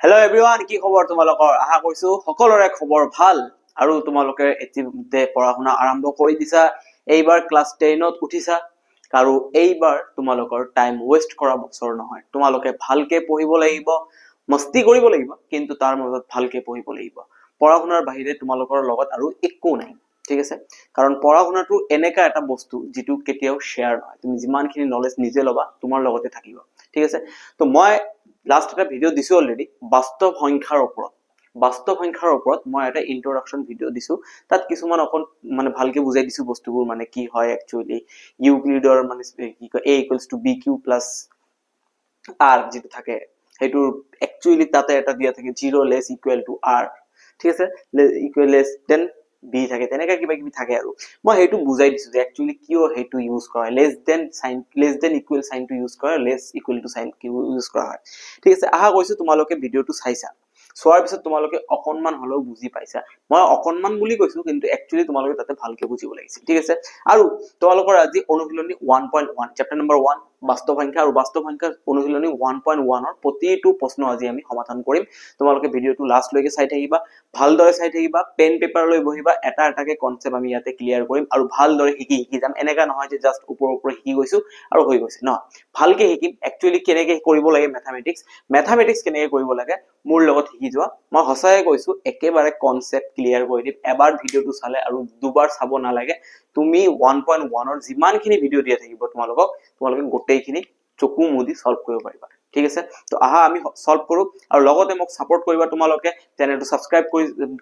Hello everyone, কি খবৰ তোমালোকৰ? আশা কৰিছো সকলোৰে খবৰ ভাল আৰু তোমালোকে ইতিমধ্যে পঢ়া-শুনা আৰম্ভ কৰি দিছা। এইবাৰ ক্লাছ 10 ত উঠিছা আৰু এইবাৰ তোমালোকৰ টাইম ওয়েস্ট কৰা বছৰ নহয়। তোমালোকে ভালকে পঢ়িব লাগিব, মস্তি কৰিব লাগিব, কিন্তু তাৰ মাজত ভালকে পঢ়িব লাগিব। পঢ়া-শুনাৰ বাহিৰে তোমালোকৰ লগত আৰু একো নাই। ঠিক আছে? কাৰণ পঢ়া-শুনাটো এনেকা এটা বস্তু যেটো কেতিয়াও শেয়াৰ নহয়। তুমি যিমানখিনি নলেজ নিজে লবা তোমাৰ লগতে থাকিব। ঠিক আছে? তো মই লাস্ট এটা ভিডিও দিছো অলৰেডি বাস্তৱ সংখ্যাৰ ওপৰত মই এটা ইন্ট্ৰডাকশন ভিডিও দিছো তাত কিছুমান অকন মানে ভালকে বুজাই দিছো বস্তুবোৰ মানে কি হয় একচুয়ালি ইউক্লিডৰ মানে কি কয় a = bq + r যেটো থাকে হেতু একচুয়ালি তাতে এটা দিয়া থাকে 0 লেস ইকুয়াল টু r ঠিক আছে ইকুয়াল লেস দেন b থাকে তেনেকা কিবা কিবি থাকে আৰু মই হেতু বুজাই দিছো যে একচুয়ালি কিয় হেতু ইউজ কৰা less than sign less than equal সাইনটো ইউজ কৰা লেস ইকুয়াল টু সাইন কি ইউজ কৰা হয় ঠিক আছে আহা কৈছো তোমালোকে ভিডিওটো চাইছা সোৱাৰ পিছত তোমালোকে অকনমান হলেও বুজি পাইছা মই অকনমান বুলি কৈছো কিন্তু একচুয়ালি তোমালোকে তাতে ভালকে বুজিব লাগিছিল ঠিক আছে আৰু তোমালোকৰ আজি অনুশীলনী 1.1 চেপ্টাৰ নম্বৰ 1 বাস্তৱ সংখ্যা আৰু বাস্তৱ সংখ্যাৰ অনুশীলনী 1.1 ৰ প্ৰতিটো প্ৰশ্ন আজি আমি সমাধান কৰিম তোমালোকে ভিডিওটো লাষ্ট লৈকে চাই থাকিবা ভালদৰে চাই থাকিবা পেন পেপাৰ লৈ বহিবা এটা এটাকে কনসেপ্ট আমি ইয়াতে ক্লিয়াৰ কৰিম আৰু ভালদৰে শিকি যাম এনেকা নহয় যে জাস্ট ওপৰ শিকি গৈছো আৰু হৈ গৈছে ন ভালকে শিকিম একচুয়ালি কেনেকৈ কৰিব লাগে ম্যাথমেটিক্স কেনেকৈ কৰিব লাগে মোৰ লগত শিকি যোৱা মই হসাই কৈছো একেবাৰে কনসেপ্ট ক্লিয়াৰ কৰি দিম এবাৰ ভিডিওটো চালে আৰু দুবাৰ চাব নালাগে তুমি 1.1 ৰ যিমানখিনি ভিডিও দিয়া থাকিব তোমালোকে গোটেইখিনি চকু মুদি সলভ কৰিব পাৰিবা ঠিক আছে তো আহা আমি সলভ কৰো আৰু লগতে মোক সাপোৰ্ট কৰিবা তোমালোকে চেনেলটো সাবস্ক্ৰাইব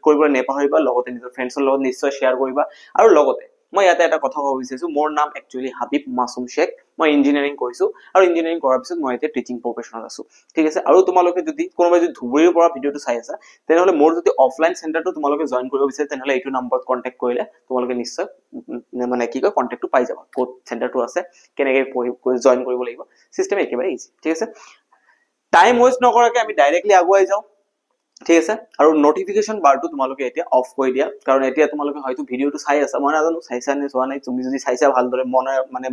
কৰিব নেপাহৰিবা লগতে নিজৰ ফ্ৰেণ্ডছৰ লগত নিশ্চয় শেয়াৰ কৰিবা আৰু লগতে মই ইয়াতে এটা কথা ক'ব বিচাৰিছো মোৰ নাম একচুয়ালি হাবিব মাসুম শেখ মই ইঞ্জিনিয়াৰিং কৰিছো আৰু ইঞ্জিনিয়াৰিং কৰাৰ পিছত মই এতিয়া টিচিং প্ৰফেশনাল আছো ঠিক আছে আৰু তোমালোকে যদি কোনোবাই যদি ধুবুৰীৰ পৰা ভিডিওটো চাই আছা তেনেহলে মোৰ যদি অফলাইন চেণ্টাৰটো তোমালোকে জয়েন কৰিব বিচাৰে তেনেহলে এইটো নম্বৰত কন্টাক্ট কৰিলে তোমালোকে নিশ্চয় মানে কি কয় কন্টাক্টটো পাই যাবা কোড চেণ্টাৰটো আছে কেনেকৈ জয়েন কৰিব লাগিব সিস্টেম একেবাৰে ইজি ঠিক আছে টাইম ওয়েস্ট নকৰাকে আমি ডাইৰেক্টলি আগুৱাই যাও ঠিক আছে আৰু নোটিফিকেশন বাৰটো তোমালোকে এতিয়া অফ কৰি দিয়া কাৰণ এতিয়া তোমালোকে হয়তো ভিডিওটো চাই আছা মই নাজানো চাইছা নে চোৱা নাই তুমি যদি চাইছা ভালদৰে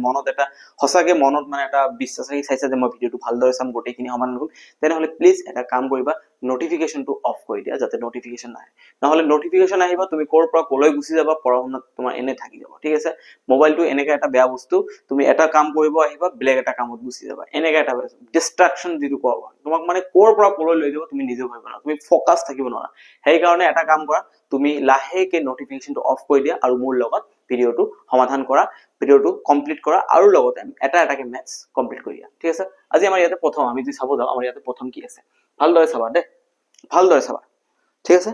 মনত এটা হসাকে মনত মানে এটা বিশ্বাস ৰাখি চাইছা যে মই ভিডিওটো ভালদৰে চাম গোটেইখিনি সমান কৰিম তেনেহলে প্লিজ এটা কাম কৰিবা নোটিফিকেশনটো অফ কৰি দিয়া যাতে নোটিফিকেশন নাহে নহলে নোটিফিকেশন আহিব তুমি কৰ পৰা কলৈ গুছি যাবা পঢ়াশুনাত তোমাৰ এনে থাকি যাব ঠিক আছে মোবাইলটো এনেকা এটা বেয়া বস্তু তুমি এটা কাম কৰিব আহিবা ব্লেক এটা কামত গুছি যাবা এনেকা এটা ডিস্ট্ৰাকশন যেটো কোৱা তোমাক মানে কৰ পৰা কলৈ লৈ যাব তুমি নিজে ভাবিবা না তুমি ফোকাস থাকিব নোৱাৰা সেই কাৰণে এটা কাম কৰা তুমি লাহেকে নোটিফিকেশনটো অফ কৰি দিয়া আৰু মোৰ লগত ভিডিওটো সমাধান কৰা ভিডিওটো কমপ্লিট কৰা আৰু লগতে এটা এটাকে ম্যাথছ কমপ্লিট কৰি দিয়া ঠিক আছে আজি আমাৰ ইয়াতে প্ৰথম আমি যদি চাব যাও আমাৰ ইয়াতে প্ৰথম কি আছে ভালদৰে চাবা দে ভালদৰে চাবা ঠিক আছে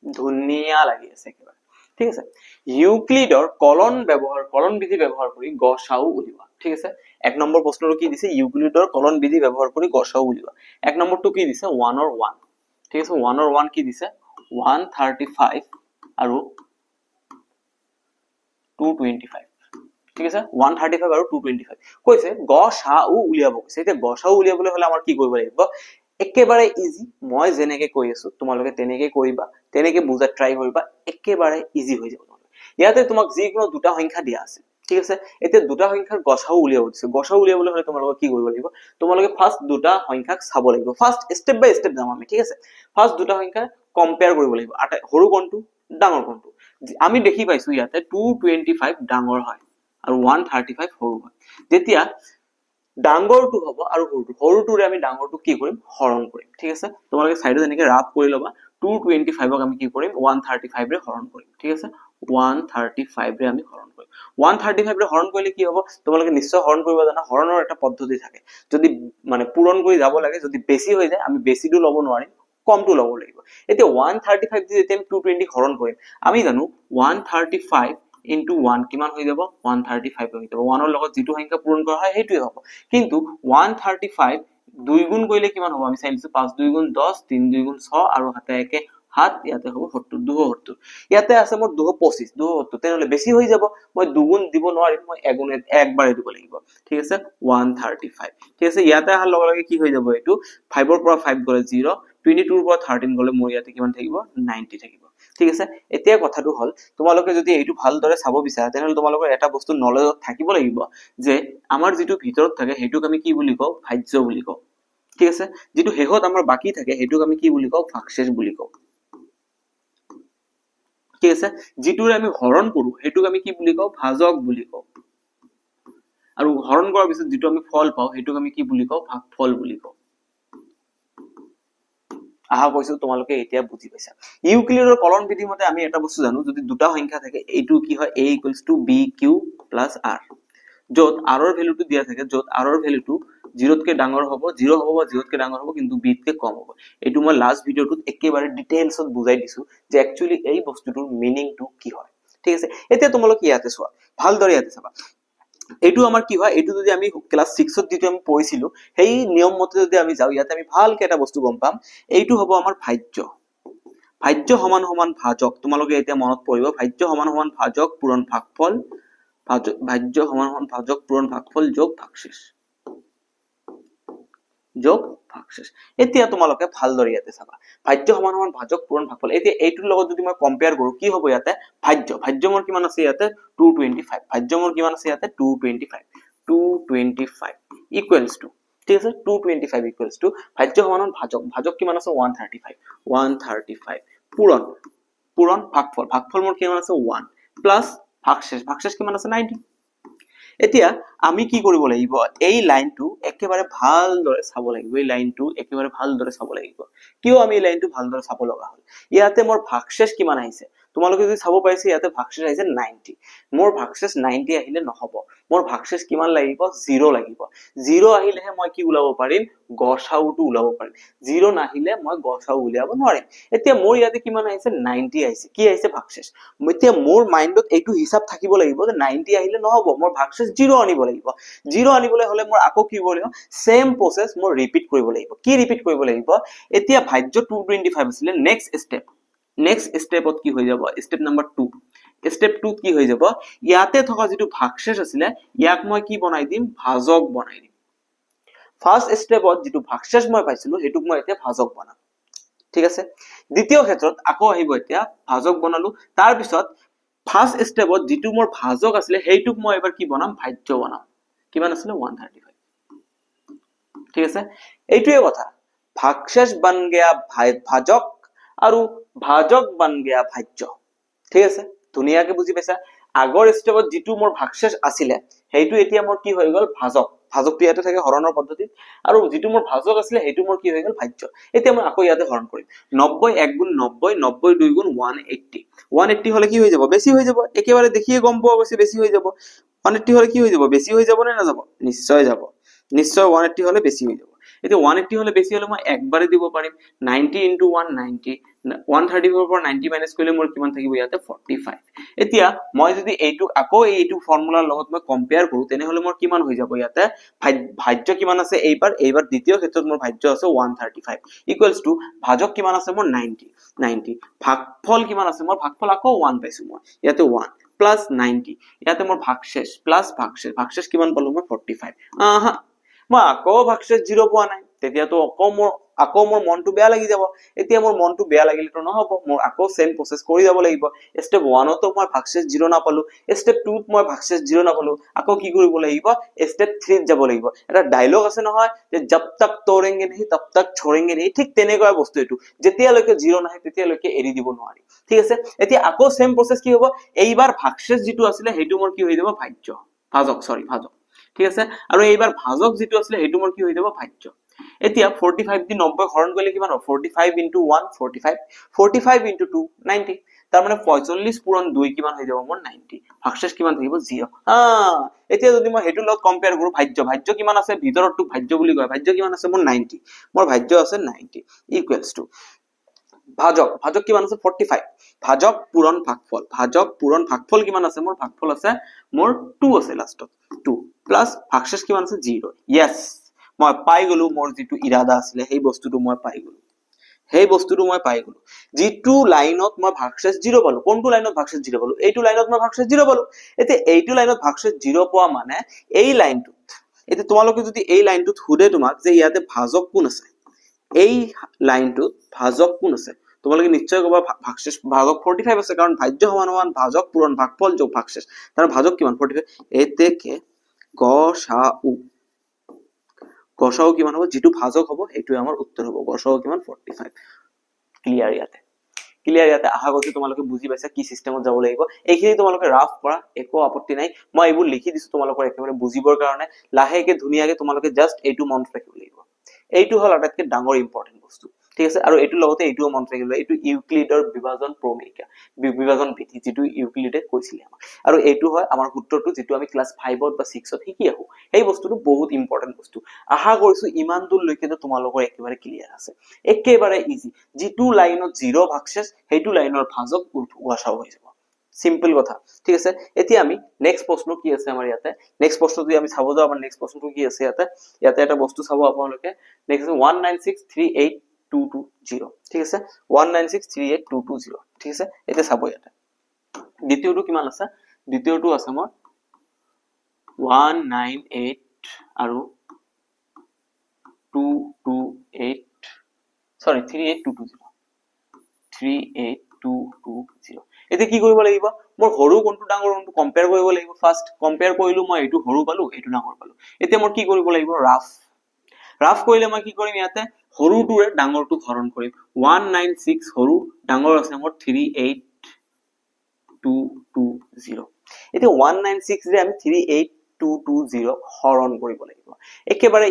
ধুনিয়া লাগি আছে কিবা ঠিক আছে ইউক্লিডৰ কলন বিধি ব্যৱহাৰ কৰি গসাউ উলিওৱা ঠিক আছে এক নম্বৰ প্ৰশ্নটো কি দিছে ইউক্লিডৰ কলন বিধি ব্যৱহাৰ কৰি গসাউ উলিওৱা এক নম্বৰটো কি দিছে 1 ৰ 1 ঠিক আছে 1 ৰ 1 কি দিছে 135 আৰু 225 ঠিক আছে 135 আৰু 225 কৈছে গসাউ উলিয়াব কৈছে এতিয়া গসাউ উলিয়াবলৈ হলে আমাৰ কি কৰিব লাগিব একেবাৰে ইজি মই জেনেকে কৈ আছো তোমালোকে তেনেকে কৰিবা তেনেকে বুজা ট্ৰাই কৰিবা একেবাৰে ইজি হৈ যাব ইয়াতে তোমাক যিকোনো দুটা সংখ্যা দিয়া আছে ঠিক আছে এতিয়া দুটা সংখ্যাৰ গসাউ উলিয়াব দিছে গসাউ উলিয়াবলৈ হলে তোমালোকে কি কৰিব লাগিব তোমালোকে ফাৰ্স্ট দুটা সংখ্যাক চাব লাগিব ফাৰ্স্ট স্টেপ বাই স্টেপ যাম আমি ঠিক আছে ফাৰ্স্ট দুটা সংখ্যা কম্পেয়াৰ কৰিব লাগিব সৰু কোনটো ডাঙৰ কোনটো আমি দেখি পাইছো ইয়াতে 225 ডাঙৰ হয় আৰু 135 সৰু হয় যেতিয়া ডাঙৰটো হ'ব আৰু সৰুটোৰে আমি ডাঙৰটো কি কৰিম হৰণ কৰিম ঠিক আছে তোমালোকে সাইডত এনেকৈ ৰাফ কৰি লবা 225 ক আমি কি কৰিম 135 ৰে হৰণ কৰিম ঠিক আছে 135 ৰে আমি হৰণ কৰিম 135 ৰে হৰণ কৰিলে কি হ'ব তোমালোকে নিশ্চয় হৰণ কৰিব জানা হৰণৰ এটা পদ্ধতি থাকে যদি মানে পূৰণ কৰি যাব লাগে যদি বেছি হৈ যায় আমি বেছিটো লব নোৱাৰিম কমটো লব লাগিব এতিয়া 135 দি যেতিয়া 220 হৰণ কৰিম আমি জানো 135 into 1 কিমান হৈ যাব 135 হৈ যাব 1 ৰ লগত যেটো সংখ্যা পূৰণ কৰা হয় হেতুই হ'ব কিন্তু 135 দুই গুণ কৰিলে কিমান হ'ব আমি চাইছো 5 2 গুণ 10 3 2 গুণ 6 আৰু হাতে একে হাত ইয়াতে হ'ব 70 270 ইয়াতে আছে মোৰ 225 270 তেনলে বেছি হৈ যাব মই দুগুণ দিব নোৱাৰিম মই এগুণে একবাৰে দিব লাগিব ঠিক আছে 135 ঠিক আছে ইয়াতে আহাৰ লগে লগে কি হৈ যাব এটো 5 ৰ পৰা 5 গলে 0 22 ৰ পৰা 13 গলে মোৰ ইয়াতে কিমান থাকিব 90 থাকিব ঠিক আছে এতিয়া কথাটো হল তোমালোকে যদি এইটো ভালদৰে চাব বিচাৰা তেনলে তোমালোকৰ এটা বস্তু নলেজত থাকিব লাগিব যে আমাৰ যেটো ভিতৰত থাকে হেতুক আমি কি বুলি কও ভাজ্য বুলি কও ঠিক আছে যেটো হেহত আমাৰ বাকি থাকে হেতুক আমি কি বুলি কও ভাগশেষ বুলি কও ঠিক আছে যেটোৰে আমি হৰণ কৰো হেতুক আমি কি বুলি কও ভাজক বুলি কও আৰু হৰণ কৰাৰ পিছত যেটো আমি ফল পাও হেতুক আমি কি বুলি কও ভাগফল বুলি কও আহা কৈছো তোমালোকে এতিয়া বুজি পাইছা ইউক্লিডৰ কলন বিধি মতে আমি এটা বস্তু জানো যদি দুটা সংখ্যা থাকে এইটো কি হয় a = bq + r যত r ৰ ভ্যালুটো দিয়া থাকে যত r ৰ ভ্যালুটো 0 তকৈ ডাঙৰ হ'ব 0 হ'ব বা 0 তকৈ ডাঙৰ হ'ব কিন্তু b তকৈ কম হ'ব এটো মই লাস্ট ভিডিওটোত একেবাৰে ডিটেইলছত বুজাই দিছো যে একচুয়ালি এই বস্তুটোৰ মিনিংটো কি হয় ঠিক আছে এতিয়া তোমালোকে ইয়াতে চোৱা ভালদৰে ইয়াতে চাবা এইটো আমাৰ কি হয় এইটো যদি আমি ক্লাস 6 ত যেটো আমি পঢ়িছিলো সেই নিয়ম মতে যদি আমি যাও ইয়াতে আমি ভালকে এটা বস্তু গম পাম এইটো হ'ব আমাৰ ভাজ্য ভাজ্য সমান সমান ভাজক তোমালোকে এতিয়া মনত পৰিব ভাজ্য সমান সমান ভাজক পূৰণ ভাগফল ভাজ্য সমান সমান ভাজক পূৰণ ভাগফল যোগ ভাগশেষ যোগ ভাগশেষ এতিয়া তোমালোকে ভালদৰে ইয়াতে চাবা ভাজ্য সমান সমান ভাজক পূৰণ ভাগফল এতিয়া এইটোৰ লগত যদি মই কম্পেয়াৰ কৰো কি হ'ব ইয়াতে ভাজ্য মোৰ কিমান আছে ইয়াতে 225 ভাজ্য মোৰ কিমান আছে ইয়াতে 225 ইকুৱেলছ টু ঠিক আছে 225 ইকুৱেলছ টু ভাজ্য সমান ভাজক কিমান আছে 135 পূৰণ ভাগফল মোৰ কিমান আছে 1 প্লাস ভাগশেষ কিমান আছে 90 এতিয়া আমি কি কৰিব লাগিব এই লাইনটো একেবাৰে ভালদৰে চাব লাগিব এই লাইনটো একেবাৰে ভালদৰে চাব লাগিব কিয় আমি এই লাইনটো ভালদৰে চাব লগা হ'ল ইয়াতে মোৰ ভাগশেষ কিমান আহিছে তোমালোকে যদি চাব পাইছে ইয়াতে ভাগশেষ আহিছে 90 মোৰ ভাগশেষ 90 আহিলে নহব মোৰ ভাগশেষ কিমান লাগিব 0 লাগিব 0 আহিলেহে মই কি উলাব পাৰিম গসাউটো উলাব পাৰিম 0 নাহিলে মই গসাউ উলিয়াব নোৱাৰিম এতিয়া মোৰ ইয়াতে কিমান আহিছে 90 আহিছে কি আহিছে ভাগশেষ এতিয়া মোৰ মাইন্ডত এইটো হিসাব থাকিব লাগিব যে 90 আহিলে নহব মোৰ ভাগশেষ 0 আনিব লাগিব 0 আনিবলৈ হলে মোৰ আকৌ কি কৰিব লাগিব সেম প্ৰসেস মোৰ ৰিপিট কৰিব লাগিব কি ৰিপিট কৰিব লাগিব এতিয়া ভাজ্য 225 আছিল নেক্সট স্টেপত কি হৈ যাব স্টেপ নাম্বাৰ 2 স্টেপ 2 কি হৈ যাব ইয়াতে থকা যেটো ভাগশেষ আছিল ইয়াক মই কি বনাই দিম ভাজক বনাই দিম ফার্স্ট স্টেপত যেটো ভাগশেষ মই পাইছিলো হেতুক মই এতিয়া ভাজক বনাম ঠিক আছে দ্বিতীয় ক্ষেত্ৰত আকৌ আহিব এতিয়া ভাজক বনালো তাৰ পিছত ফাৰ্স্ট স্টেপত যেটো মোৰ ভাজক আছিল হেতুক মই এবাৰ কি বনাম ভাজ্য বনাম কিমান আছিল 135 ঠিক আছে এইটোৱে কথা ভাগশেষ বন গয়া ভাজক আৰু ভাজক বন গয়া ভাজ্য ঠিক আছে ধুনিয়াকে বুজি পাইছা আগৰ স্টেপত যেটো মোৰ ভাগশেষ আছিল হেতু এতিয়া মোৰ কি হৈ গল ভাজকটো ইয়াতে থাকে হৰণৰ পদ্ধতিত আৰু যেটো মোৰ ভাজক আছিল হেতু মোৰ কি হৈ গল ভাজ্য এতিয়া মই আকৌ ইয়াতে হৰণ কৰিম 90 1 গুণ 90 90 2 গুণ 180 180 হলে কি হৈ যাব বেছি হৈ যাব একেবাৰে দেখিয়ে গম পোৱা গৈছে বেছি হৈ যাব 180 হলে কি হৈ যাব বেছি হৈ যাব নে না যাব নিশ্চয় 180 হলে বেছি হৈ যাব এতিয়া 180 হলে বেছি হলে মই একবাৰে দিব পাৰিম 90 * 1 90 134 পৰা 90 মাইনাস কৰিলে মোৰ কিমান থাকিব ইয়াতে 45 এতিয়া মই যদি এইটো আকৌ এইটো ফৰ্মুলাৰ লগত মই কম্পেয়াৰ কৰো তেনে হলে মোৰ কিমান হৈ যাব ইয়াতে ভাজ্য কিমান আছে এইবাৰ দ্বিতীয় ক্ষেত্ৰত মোৰ ভাজ্য আছে 135 ইকুৱেলছ টু ভাজক কিমান আছে মোৰ 90 ভাগফল কিমান আছে মোৰ ভাগফল আকৌ 1 পাইছো মই ইয়াতে 1 প্লাস 90 ইয়াতে মোৰ ভাগশেষ প্লাস ভাগশেষ কিমান পালো মই 45 আহা মই আকৌ ভাগশেষ 0 পোৱা নাই তেতিয়া তো আকৌ মোৰ মনটো বেয়া লাগি যাব এতিয়া মোৰ মনটো বেয়া লাগিলে তো নহব মোৰ আকৌ সেম প্ৰসেস কৰি যাব লাগিব স্টেপ 1 তো মই ভাগশেষ 0 না পালো স্টেপ 2 ত মই ভাগশেষ 0 না পালো আকৌ কি কৰিব লাগিব স্টেপ 3 ত যাব লাগিব এটা ডায়লগ আছে নহয় যে জব তক তোড়েंगे नहीं तब तक छोड़ेंगे नहीं ঠিক তেনেকুৱা বস্তু এটো যেতিয়ালৈকে 0 নাহে তেতিয়ালৈকে এৰি দিব নোৱাৰি ঠিক আছে এতিয়া আকৌ সেম প্ৰসেস কি হ'ব এইবাৰ ভাগশেষ যেটো আছিল হেতু মোৰ কি হৈ যাব ভাজক ঠিক আছে আৰু এইবাৰ ভাজক যেটো আছিল হেতু মোৰ কি হৈ যাব ভাজ্য এতিয়া 45 দি 90 হৰণ কৰিলে কিমান হ'ব 45 * 1 45 * 2 90 তাৰ মানে 45 পূৰণ 2 কিমান হৈ যাব মোৰ 90 ভাগশেষ কিমান থাকিব 0 এতিয়া যদি মই হেতু লগত কম্পেয়াৰ কৰো ভাজ্য কিমান আছে ভিতৰটো ভাজ্য বুলি কয় ভাজ্য কিমান আছে মোৰ 90 মোৰ ভাজ্য আছে 90 ইকুৱেলছ টু ভাজক কিমান আছে 45 ভাজক পূৰণ ভাগফল কিমান আছে মোৰ ভাগফল আছে মোৰ 2 আছে লাষ্টত 2 প্লাস ভাগশেষ কিমান আছে 0 yes মই পাই গলো মোৰ যেটো ইৰাদা আছিল সেই বস্তুটো মই পাই গলো যেটো লাইনত মই ভাগশেষ 0 পালো কোনটো লাইনত ভাগশেষ 0 পালো এইটো লাইনত মই ভাগশেষ 0 পালো এতিয়া এইটো লাইনত ভাগশেষ 0 পোৱা মানে এই লাইনটো এতিয়া তোমালোকে যদি এই লাইনটোত হুদে তোমাক যে ইয়াতে ভাজক কোন আছে এই লাইনটোত ভাজক কোন আছে তোমালোকে নিশ্চয় কবা ভাজক 45 আছে কাৰণ ভাজ্য সমান ভাজক পূৰণ ভাগফল যোগ ভাগশেষ তাৰ ভাজক কিমান 45 এতেকে গসাউ কিমান হ'ব যেটো ভাজক হ'ব এইটো আমাৰ উত্তৰ হ'ব গসাউ কিমান 45 ক্লিয়াৰ ইয়াতে আশা কৰিছো তোমালোকে বুজি পাইছা কি সিস্টেমত যাব লাগিব এইখিনি তোমালোকে ৰাফ কৰা একো আপত্তি নাই মই এইবোৰ লিখি দিছো তোমালোকৰ একেবাৰে বুজিবৰ কাৰণে লাহেকে ধুনিয়াকে তোমালোকে জাস্ট এইটো মনত ৰাখিব লাগিব এইটো হল আটাইতকৈ ডাঙৰ ইম্পৰ্টেন্ট বস্তু ঠিক আছে আৰু এইটো লগতে এইটো মনত ৰাখিব এইটো ইউক্লিডৰ বিভাজন প্ৰমেয় বিভাজন বিধি যেটো ইউক্লিডে কৈছিলে আমাক আৰু এইটো হয় আমাৰ সূত্ৰটো যেটো আমি ক্লাস 5 বা 6 ত শিকি আহো এই বস্তুটো বহুত ইম্পৰ্টেন্ট বস্তু আশা কৰিছো ইমান দূৰ লৈকে তোমালোকৰ একেবাৰে ক্লিয়াৰ আছে একেবাৰে ইজি যেটো লাইনত 0 ভাগশেষ হেতু লাইনৰ ভাজক গসাউ হৈ যাব সিম্পল কথা ঠিক আছে এতিয়া আমি নেক্সট প্রশ্ন কি আছে আমাৰ ইয়াতে নেক্সট প্ৰশ্ন যদি আমি চাব যাও আমাৰ নেক্সট প্ৰশ্নটো কি আছে ইয়াতে এটা বস্তু চাব আপোনালোকে নেক্সট 196382220 ঠিক আছে 196382220 ঠিক আছে এটা চাব ইয়াতে দ্বিতীয়টো কিমান আছে দ্বিতীয়টো আছে মোৰ 198 আৰু 228 সৰি 38220 এতে কি কৰিব লাগিব মোৰ হৰু কোনটো ডাঙৰ কোনটো কম্পেয়াৰ কৰিব লাগিব ফাৰ্স্ট কম্পেয়াৰ কৰিলো মই এইটো হৰু পালো এইটো ডাঙৰ পালো এতিয়া মই কি কৰিব লাগিব ৰাফ কৰিলে মই কি কৰিম ইয়াতে হৰুটোৰে ডাঙৰটো হৰণ কৰিম 196 হৰু ডাঙৰ আছে মোৰ 38220 এতিয়া 196 ৰে আমি 38220 হৰণ কৰিব লাগিব একেবাৰে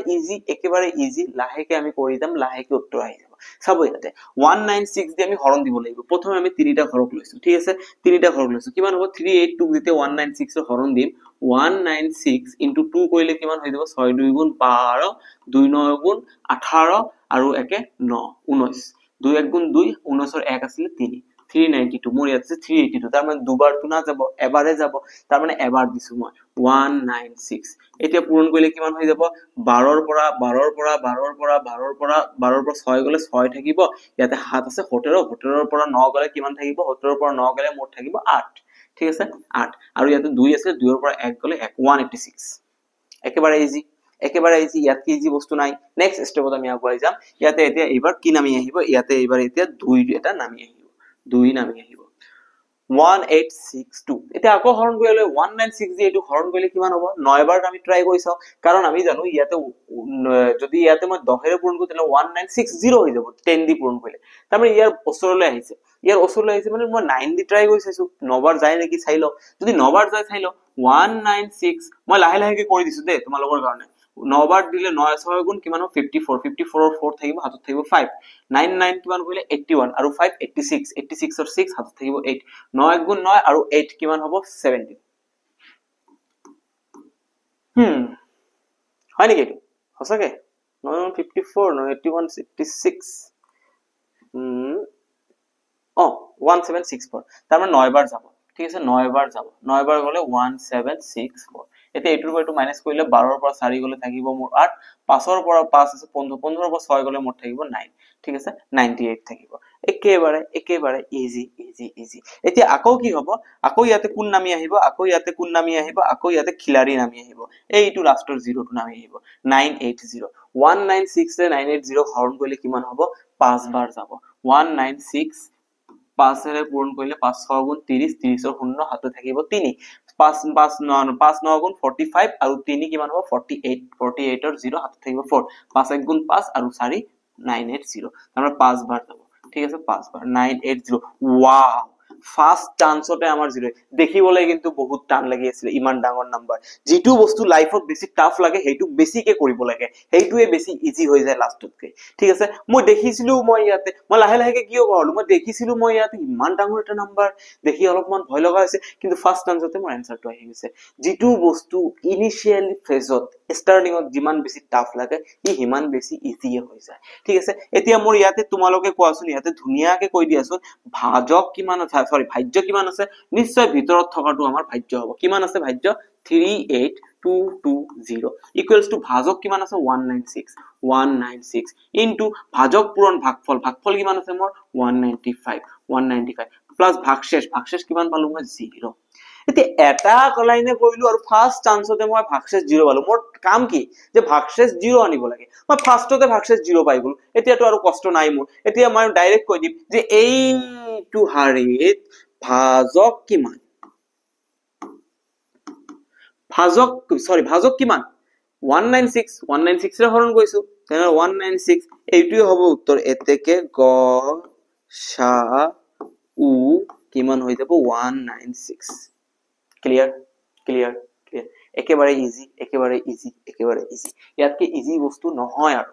ইজি লাহেকে আমি কৰি যাম লাহেকে উত্তৰ আহি যাব চাব ইয়াতে 196 দি আমি হৰণ দিব লাগিব প্ৰথমে আমি তিনিটা হৰক লৈছো ঠিক আছে তিনিটা হৰক লৈছো কিমান হ'ব 382 যেতিয়া 196 ৰ হৰণ দিম 196 into 2 কৰিলে কিমান হৈ যাব 6 2 গুণ 12 2 9 গুণ 18 আৰু 1 9 19 2 1 গুণ 2 19 ৰ 1 আছিল 3 392 মোৰ ইয়াত আছে 382 তাৰ মানে দুবাৰ তো না যাব এবাৰে যাব তাৰ মানে এবাৰ দিছো মই 196 এতিয়া পূৰণ কৰিলে কিমান হৈ যাব 12 ৰ পৰা 6 গলে 6 থাকিব ইয়াতে 7 আছে 17 ৰ পৰা 9 গলে কিমান থাকিব 17 ৰ পৰা 9 গলে মোৰ থাকিব 8 ঠিক আছে 8 আৰু ইয়াতে 2 আছে 2 ৰ পৰা 1 গলে 186 একেবাৰে ইজি ইয়াত কি ইজি বস্তু নাই নেক্সট স্টেপত আমি আগুৱাই যাম ইয়াতে এতিয়া এবাৰ কি নামি আহিব ইয়াতে এবাৰ এতিয়া 2 এটা নামি আহিব 2 নামি আহিব 1862 এতিয়া আকৌ হৰণ কৰিলে 196 দি এটো হৰণ কৰিলে কিমান হ'ব 9 বাৰ আমি ট্ৰাই কৰি চাও কাৰণ আমি জানো ইয়াতে যদি ইয়াতে মই 10 ৰে পূৰণ কৰো তেলে 1960 হৈ যাব 10 দি পূৰণ কৰিলে তাৰমানে ইয়াৰ ওচৰলৈ আহিছে মানে মই 9 দি ট্ৰাই কৰি চাইছো 9 বাৰ যায় নেকি চাই লও যদি 9 বাৰ যায় চাই লও 196 মই লাহে কৰি দিছো দে তোমালোকৰ কাৰণে 9 বাৰ দিলে 9 6 গুণ কিমান হ'ব 54 54 ৰ 4 থাকিব হাতত থাকিব 5 99 কিমান কৰিলে 81 আৰু 5 86 86 ৰ 6 হাতত থাকিব 8 9 গুণ 9 আৰু 8 কিমান হ'ব 17 হয় নেকি হসকে 9 54 9 81 86 1764 তাৰ মানে 9 বাৰ যাব ঠিক আছে 9 বাৰ যাব 9 বাৰ গলে 1764 এতিয়া এটোৰ পৰা এটো মাইনাস কৰিলে 12 ৰ পৰা 4 গলে থাকিব মোৰ 8 5 ৰ পৰা 5 আছে 15 15 ৰ পৰা 6 গলে মোৰ থাকিব 9 ঠিক আছে 98 থাকিব একেবাৰে ইজি এতিয়া আকৌ কি হ'ব আকৌ ইয়াতে কোন নামি আহিব আকৌ ইয়াতে খিলাৰি নামি আহিব এইটো লাষ্টৰ 0 টো নামি আহিব 980 196 ৰে 980 হৰণ কৰিলে কিমান হ'ব 5 বাৰ যাব 196 5 ৰে পূৰণ কৰিলে 5 6 গুণ 30 30 ৰ 0 হাতত থাকিব 3 5 9 গুণ 45 আৰু 3 কিমান হ'ব 48 48 ৰ 0 হাতত থাকিব 4 5 1 গুণ 5 আৰু 4 980 আমাৰ 5 বাৰ যাব ঠিক আছে 5 বাৰ 980 ওয়াও ফাৰ্স্ট চান্সতে আমাৰ 0 দেখিবলৈ কিন্তু বহুত টান লাগি আছিল ইমান ডাঙৰ নাম্বাৰ যেটো বস্তু লাইফত বেছি টাফ লাগে হেইটো বেছিকে কৰিব লাগে হেইটোৱে বেছি ইজি হৈ যায় লাষ্টতকে ঠিক আছে মই দেখিছিলো মই ইয়াতে মই লাহে কিয় কৰলো মই দেখিছিলো মই ইয়াতে ইমান ডাঙৰ এটা নাম্বাৰ দেখি অলপমান ভয় লগা হৈছে কিন্তু ফাৰ্স্ট চান্সতে মোৰ আনসারটো আহি গৈছে যেটো বস্তু ইনিশিয়ালি ফেজত স্টার্টিংত যিমান বেছি টাফ লাগে ই হিমান বেছি ইজি হৈ যায় ঠিক আছে এতিয়া মোৰ ইয়াতে তোমালোকে কোৱাছোন ইয়াতে ধুনিয়াকে কৈ দিয়াছো ভাজক কিমান আছে সৰি ভাজ্য কিমান আছে নিশ্চয় ভিতৰত থকাটো আমাৰ ভাজ্য হ'ব কিমান আছে ভাজ্য 38220 ইকুৱেলস টু ভাজক কিমান আছে 196 ইনটু ভাজক পূৰণ ভাগফল কিমান আছে মোৰ 195 প্লাস ভাগশেষ কিমান পালো মই 0 এতিয়া এটা লাইনে কৰিলো আৰু ফাৰ্স্ট চান্সতে মই ভাগশেষ 0 পালো মোৰ কাম কি যে ভাগশেষ 0 আনিব লাগে মই ফাৰ্স্টতে ভাগশেষ 0 পাই গলো এতিয়াটো আৰু কষ্ট নাই মোৰ এতিয়া মই ডাইৰেক্ট কৈ দিম যে এইটো হাৰিত ভাজক কিমান ভাজক কিমান 196 ৰে হৰণ কৰিছো তেনে 196 এইটোই হ'ব উত্তৰ এতেকে গ সা উ কিমান হৈ যাব 196 ক্লিয়াৰ ক্লিয়াৰ ক্লিয়াৰ একেবাৰে ইজি ইয়াতকে ইজি বস্তু নহয় আৰু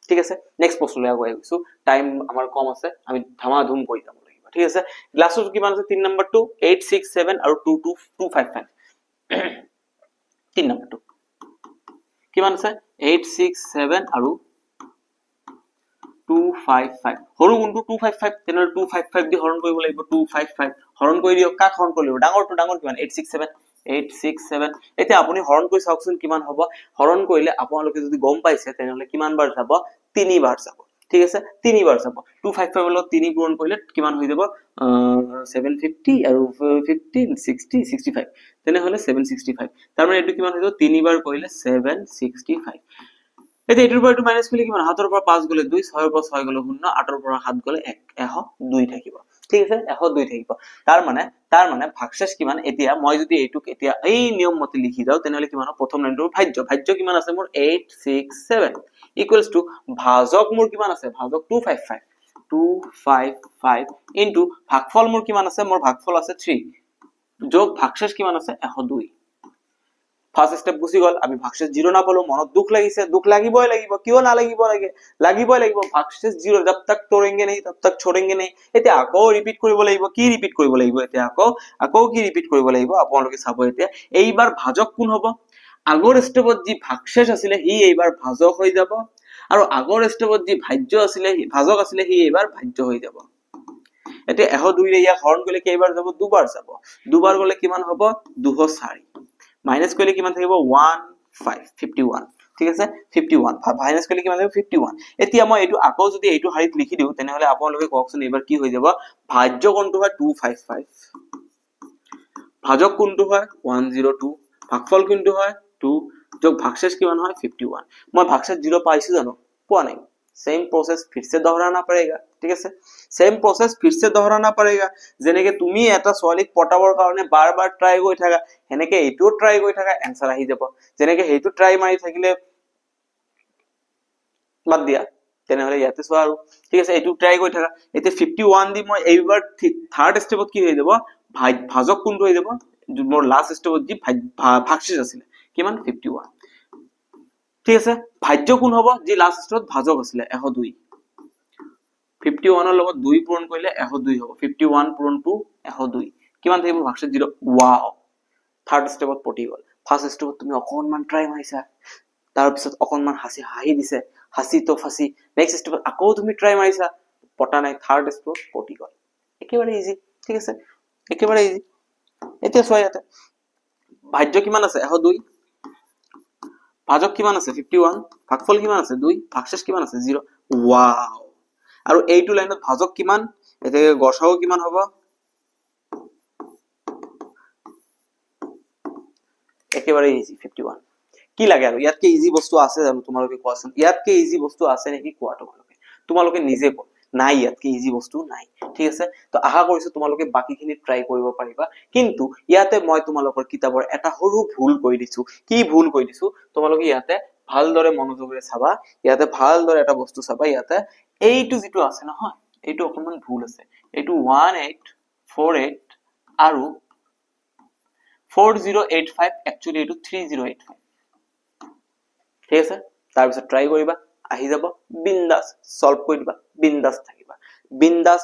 ঠিক আছে নেক্সট প্ৰশ্নলৈ আগুৱাই গৈছো টাইম আমাৰ কম আছে আমি ধামাধুম কৰি যাব লাগিব ঠিক আছে লাষ্টত কিমান আছে 3 নম্বৰটো 867 আৰু 22255 3 নম্বৰটো কিমান আছে 867 আৰু 255 হৰু কোনটো 255 তেনে 255 দি হৰণ কৰিব লাগিব 255 হৰণ কৰি দিও কাক হৰণ কৰিব ডাঙৰটো ডাঙৰ কিমান 867 এতিয়া আপুনি হৰণ কৰি চাওকচোন কিমান হ'ব হৰণ কৰিলে আপোনালোকে যদি গম পাইছে তেনহলে কিমান বাৰ যাব 3 বাৰ যাব ঠিক আছে 3 বাৰ যাব 255 লগত 3 পূৰণ কৰিলে কিমান হৈ যাব 750 আৰু 15 60 65 তেনহলে 765 তাৰ মানে এটো কিমান হৈ যাব 3 বাৰ কৰিলে 765 এতিয়া এটোৰ পৰা এটো মাইনাস কৰিলে কিমান হাতৰ পৰা 5 গলে 2 6 পৰা 6 গলে 0 8 পৰা 7 গলে 102 থাকিব ঠিক আছে 102 থাকিব তাৰ মানে ভাগশেষ কিমান এতিয়া মই যদি এইটুক এতিয়া এই নিয়ম মতে লিখি যাও তেনহলে কিমান প্ৰথম লাইনটোৰ ভাজ্য কিমান আছে মোৰ 867 ইকুৱেলস টু ভাজক মোৰ কিমান আছে ভাজক 255 ইনটু ভাগফল মোৰ কিমান আছে মোৰ ভাগফল আছে 3 যোগ ভাগশেষ কিমান আছে 102 ফার্স্ট স্টেপ গুছি গল আমি ভাগশেষ 0 না পালো মনত দুখ লাগিছে দুখ লাগিবই লাগিব কিও না লাগিব লাগিবই লাগিব ভাগশেষ 0 जब तक तोड़ेंगे नहीं तब तक छोड़ेंगे नहीं এতিয়া আকৌ ৰিপিট কৰিব লাগিব কি ৰিপিট কৰিব লাগিব এতিয়া আকৌ কি ৰিপিট কৰিব লাগিব আপোনালোকে চাব এতিয়া এইবাৰ ভাজক কোন হ'ব আগৰ স্টেপত যি ভাগশেষ আছিল হি এইবাৰ ভাজক হৈ যাব আৰু আগৰ স্টেপত যি ভাজ্য আছিল ভাজক আছিল হি এইবাৰ ভাজ্য হৈ যাব এতিয়া 102 ৰে ইয়া হৰণ কৰিলে কেইবাৰ যাব দুবাৰ গলে কিমান হ'ব 204 মাইনাস কৰিলে কিমান থাকিব 51 ঠিক আছে 51 মাইনাস কৰিলে কিমান থাকিব 51 এতিয়া মই এটো আকৌ যদি এটো হাৰিত লিখি দিও তেনহলে আপোনালোকে কওকচোন এবাৰ কি হৈ যাব ভাজ্য কোনটো হয় 255 ভাজক কোনটো হয় 102 ভাগফল কোনটো হয় 2 যোগ ভাগশেষ কিমান হয় 51 মই ভাগশেষ 0 পাইছো জানো পোৱা নাই सेम प्रोसेस फिर से दोहराना पड़ेगा ठीक है सेम प्रोसेस फिर से दोहराना पड़ेगा जेनेके তুমি এটা সলিড পটাবৰ কাৰণে বাৰ বাৰ ট্ৰাই কৰি থাকা হেনেকে এটো ট্ৰাই কৰি থাকা आंसर আহি যাব যেনেকে হেতু ট্ৰাই মাৰি থাকিলে বাদ দিয়া তেনেহলে ইয়াতে সো আৰু ঠিক আছে এটো ট্ৰাই কৰি থাকা এতে 51 দি মই এইবাৰ থাৰ্ড স্টেপত কি হৈ যাব ভাজক কোনটো হৈ যাব মোৰ লাস্ট স্টেপত যি ভাগশেষ আছিল কিমান 51 ঠিক আছে ভাজ্য কোন হ'ব যি লাস্ট স্টেপত ভাজক আছিল 102 51 ৰ লগত 2 পূৰণ কৰিলে 102 হ'ব 51 পূৰণ 2 102 কিমান থাকিব ভাগশেষ 0 ওয়াও থাৰ্ড স্টেপত পটি গল ফাৰ্স্ট স্টেপত তুমি অকনমান ট্ৰাই মাৰিছা তাৰ পিছত অকনমান হাঁহি দিছে হাসি তো ফাসি নেক্সট স্টেপত আকৌ তুমি ট্রাই মাৰিছা পটা নাই থাৰ্ড স্টেপত পটি গল একেবাৰে ইজি ঠিক আছে একেবাৰে ইজি এতিয়া চোৱা ইয়াতে ভাজ্য কিমান আছে 102 ভাজক কিমান আছে 51 ভাগফল কিমান আছে 2 ভাগশেষ কিমান আছে 0 ওয়াও আৰু এইটো লাইনত ভাজক কিমান এতে গসাও কিমান হ'ব একেবাৰে ইজি 51 কি লাগে আৰু ইয়াতকে ইজি বস্তু আছে জানো তোমালোকে কোৱাচোন ইয়াতকে ইজি বস্তু আছে নেকি কোৱা তোমালোকে নিজে কোৱা নাই ইয়াতকে ইজি বস্তু নাই ঠিক আছে তো আশা কৰিছো তোমালোকে বাকিখিনি ট্ৰাই কৰিব পাৰিবা কিন্তু ইয়াতে মই তোমালোকৰ কিতাপৰ এটা সৰু ভুল কৈ দিছো কি ভুল কৈ দিছো তোমালোকে ইয়াতে ভালদৰে মনোযোগৰে চাবা ইয়াতে ভালদৰে এটা বস্তু চাবা ইয়াতে এইটো যেটো আছে নহয় এইটো অকমান ভুল আছে এইটো 1848 আৰু 4085 একচুয়ালি এইটো 3085 ঠিক আছে তাৰ পিছত ট্ৰাই কৰিবা আহি যাব বিন্দাস সলভ কৰি দিবা বিন্দাস থাকিবা বিন্দাস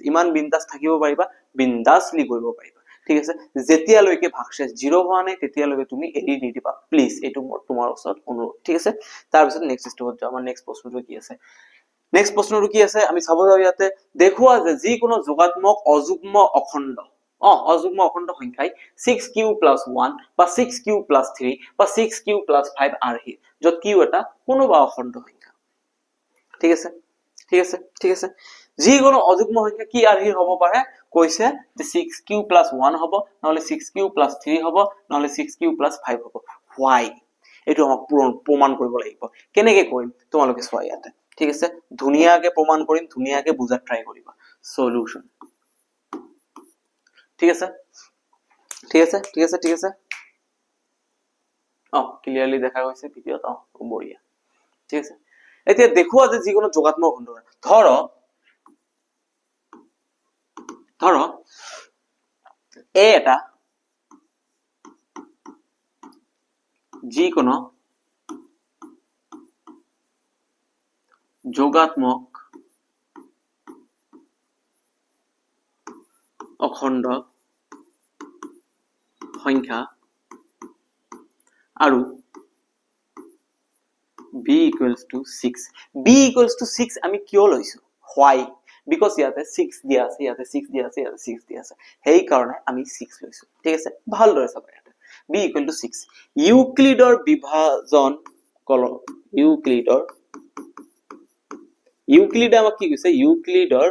ইমান বিন্দাস থাকিব পাৰিবা বিন্দাসলি কৰিব পাৰিবা ঠিক আছে যেতিয়া লৈকে ভাগশেষ 0 হোৱা নাই তেতিয়া লৈকে তুমি এৰি নিদিবা প্লিজ এটো তোমাৰ ওচৰত অনুৰোধ ঠিক আছে তাৰ পিছত নেক্সট স্টেপত যাও আমাৰ নেক্সট প্ৰশ্নটো কি আছে নেক্সট প্ৰশ্নটো কি আছে আমি চাব যাও ইয়াতে দেখুৱা যে যি কোনো যোগাত্মক অযুগ্ম অখণ্ড অযুগ্ম অখণ্ড সংখ্যাই 6q + 1 বা 6q + 3 বা 6q + 5 আৰহি যত q এটা কোনোবা অখণ্ড সংখ্যা ঠিক আছে যি কোনো অযুগ্ম সংখ্যা কি আৰহি হ'ব পাৰে কৈছে যে 6q + 1 হ'ব নহলে 6q + 3 হ'ব নহলে 6q + 5 হ'ব why এটো আমাক প্ৰমাণ কৰিব লাগিব কেনেকৈ কৰিম তোমালোকে চোৱা ইয়াতে ঠিক আছে ধুনিয়াকে প্ৰমাণ কৰিম ধুনিয়াকে বুজা ট্ৰাই কৰিবা সলিউশন ঠিক আছে ক্লিয়াৰলি দেখা গৈছে ভিডিঅ'ত বঢ়িয়া ঠিক আছে এতিয়া দেখুৱা যে যিকোনো যোগাত্মক খণ্ড ধৰ এ এটা যিকোনো যোগাত্মক অখণ্ড সংখ্যা আৰু b equals to 6 b equals to 6 আমি কিয় লৈছো why because ইয়াতে 6 দিয়া আছে ইয়াতে 6 দিয়া আছে ইয়াতে 6 দিয়া আছে সেই কাৰণে আমি 6 লৈছো ঠিক আছে ভাল দৰে চাবা ইয়াতে b equal to 6 ইউক্লিডৰ বিভাজন কল ইউক্লিড আমাক কি কৈছে ইউক্লিডৰ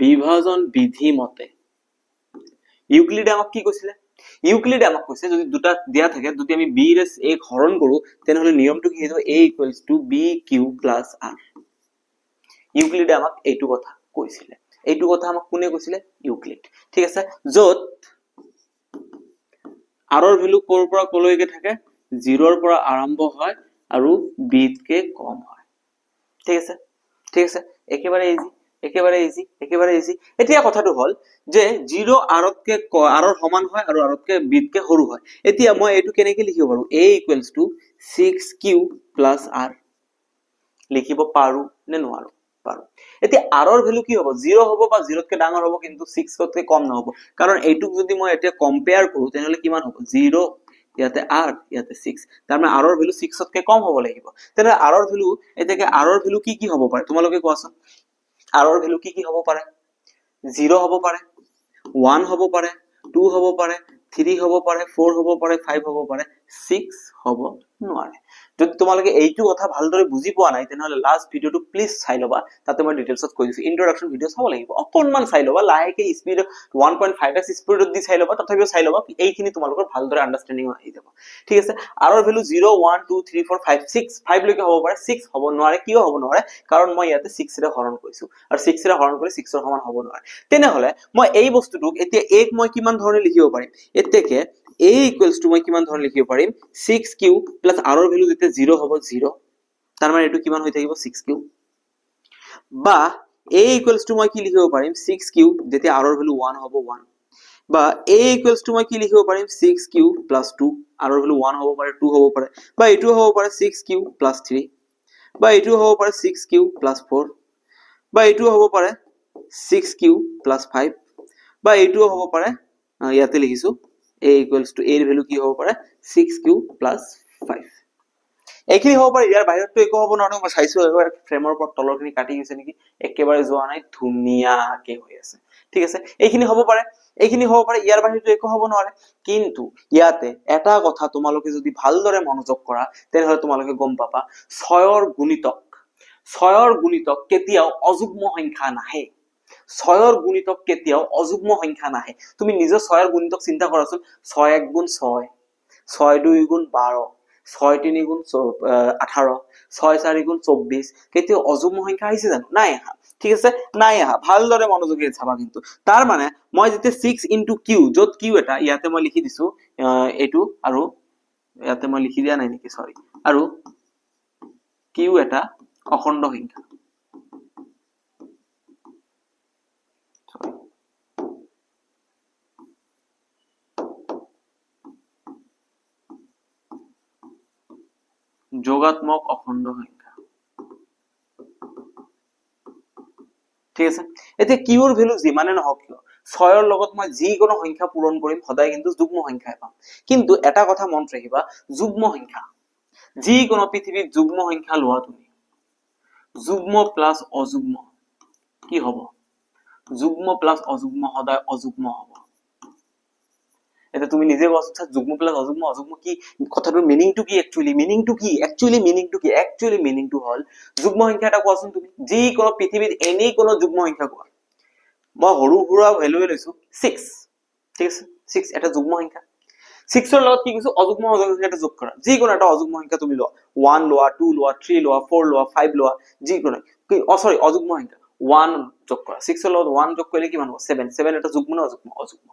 বিভাজন বিধি মতে ইউক্লিডে আমাক কি কৈছিলে ইউক্লিডে আমাক কৈছে যদি দুটা দিয়া থাকে যদি আমি b ৰে a হৰণ কৰো তেনহলে নিয়মটো কি হ'ব a equals to bq plus r ইউক্লিডে আমাক এইটো কথা কৈছিলে এইটো কথা আমাক কোনে কৈছিলে ইউক্লিড ঠিক আছে যত r ৰ ভ্যালু কৰ পৰা কলৈকে থাকে 0 ৰ পৰা আৰম্ভ হয় আৰু b তকে কম হয় ঠিক আছে একেবাৰে ইজি এতিয়া কথাটো হল যে 0 r তকে r ৰ সমান হয় আৰু r তকে b তকে সৰু হয় এতিয়া মই এটো কেনেকৈ লিখিব পাৰো a equals to 6q plus r লিখিব পাৰো নে নোৱাৰো পাৰো এতিয়া r ৰ ভ্যালু কি হ'ব 0 হ'ব বা 0 তকে ডাঙৰ হ'ব কিন্তু 6 তকে কম নহব কাৰণ এইটোক যদি মই এতিয়া কম্পেয়াৰ কৰো তেনহলে কিমান হ'ব 0 ইয়াতে r ইয়াতে 6 তাৰ মানে r ৰ ভ্যালু 6 তকে কম হ'ব লাগিব তেনে r ৰ ভ্যালু এটাকে r ৰ ভ্যালু কি হ'ব পাৰে তোমালোকে কোৱাছোন r ৰ ভ্যালু কি হ'ব পাৰে 0 হ'ব পাৰে 1 হ'ব পাৰে 2 হ'ব পাৰে 3 হ'ব পাৰে 4 হ'ব পাৰে 5 হ'ব পাৰে 6 হ'ব নোৱাৰে যদি তোমালোকে এইটো কথা ভালদৰে বুজি পোৱা নাই তেনহলে লাষ্ট ভিডিওটো প্লিজ চাই লবা তাতে মই ডিটেইলছত কৈ দিছো ইন্ট্ৰোডাকশন ভিডিও চাব লাগিব অকনমান চাই লবা লাহেকে স্পিড 1.5x স্পিডত দি চাই লবা তথাপিও চাই লবা এইখিনি তোমালোকৰ ভালদৰে আন্ডাৰষ্টেণ্ডিং আহি যাব ঠিক আছে r ৰ ভ্যালু 0 1 2 3 4 5 6 5 লৈকে হ'ব পাৰে 6 হ'ব নোৱাৰে কিয় হ'ব নোৱাৰে কাৰণ মই ইয়াতে 6 ৰে হৰণ কৰিছো আৰু 6 ৰে হৰণ কৰি 6 ৰ সমান হ'ব নোৱাৰে তেনেহলে মই এই বস্তুটোক এতিয়া এক মই কিমান ধৰণে লিখিব পাৰিম এতেকে a equals to মই কিমান ধৰণে লিখিব পাৰিম 6q plus r ৰ ভ্যালু যেতিয়া 0 হ'ব 0 তাৰ মানে এটো কিমান হৈ থাকিব 6q বা a equals to মই কি লিখিব পাৰিম 6q যেতিয়া r ৰ ভ্যালু 1 হ'ব 1 বা a equals to মই কি লিখিব পাৰিম 6q plus 2 r ৰ ভ্যালু 1 হ'ব পাৰে 2 হ'ব পাৰে বা এটো হ'ব পাৰে 6q plus 3 বা এটো হ'ব পাৰে 6q plus 4 বা এটো হ'ব পাৰে 6q plus 5 বা এটো হ'ব পাৰে ইয়াতে লিখিছো a equals to a এৰ ভ্যালু কি হ'ব পাৰে 6q plus 5 এইখিনি হ'ব পাৰে ইয়াৰ বাহিৰটো একো হ'ব নোৱাৰে মই চাইছো এবাৰ ফ্ৰেমৰ ওপৰত তলৰখিনি কাটি গৈছে নেকি একেবাৰে যোৱা নাই ধুনিয়াকে হৈ আছে ঠিক আছে এইখিনি হ'ব পাৰে ইয়াৰ বাহিৰটো একো হ'ব নোৱাৰে কিন্তু ইয়াতে এটা কথা তোমালোকে যদি ভালদৰে মনোযোগ কৰা তেনহলে তোমালোকে গম পাবা 6ৰ গুণিতক কেতিয়াও অযুগ্ম সংখ্যা নাহে 6ৰ গুণিতক কেতিয়াও অযুগ্ম সংখ্যা নাহে তুমি নিজৰ 6ৰ গুণিতক চিন্তা কৰাচোন 6 1 গুণ 6 6 2 গুণ 12 6 3 গুণ 18 6 4 গুণ 24 কেতিয়াও অযুগ্ম সংখ্যা আহিছে জানো নাই আহা ঠিক আছে নাই আহা ভালদৰে মনোযোগেৰে চাবা কিন্তু তাৰ মানে মই যেতিয়া 6 into q যত q এটা ইয়াতে মই লিখি দিছো এটো আৰু ইয়াতে মই লিখি দিয়া নাই নেকি সৰি আৰু q এটা অখণ্ড সংখ্যা যোগাত্মক অখণ্ড সংখ্যা ঠিক আছে এতিয়া q ৰ ভ্যালু যিমানে নহওক কিয় 6 ৰ লগত মই যি কোনো সংখ্যা পূৰণ কৰিম সদায় কিন্তু যুগ্ম সংখ্যাই পাম কিন্তু এটা কথা মনত ৰাখিবা যুগ্ম সংখ্যা যি কোনো পৃথিৱীত যুগ্ম সংখ্যা লোৱা তুমি যুগ্ম প্লাস অযুগ্ম কি হ'ব যুগ্ম প্লাস অযুগ্ম সদায় অযুগ্ম হ'ব এটা তুমি নিজে বসছা যুগ্ম প্লাস অযুগ্ম কি কথাটোৰ মিনিংটো কি একচুয়ালি মিনিংটো হল যুগ্ম সংখ্যাটা কোৱাচোন তুমি যি কোনো পৃথিৱীত এনি কোনো যুগ্ম সংখ্যা কোৱা মই হৰু হুৰা ভ্যালু লৈছো 6 ঠিক আছে 6 এটা যুগ্ম সংখ্যা 6 ৰ লগত কি কিছু অযুগ্ম সংখ্যাটা যোগ কৰা যি কোনো এটা অযুগ্ম সংখ্যা তুমি লোৱা 1 লোৱা 2 লোৱা 3 লোৱা 4 লোৱা 5 লোৱা যি কোনো সৰি অযুগ্ম সংখ্যা 1 যোগ কৰা 6 ৰ লগত 1 যোগ কৰিলে কিমান হ'ব 7 7 এটা যুগ্ম না অযুগ্ম অযুগ্ম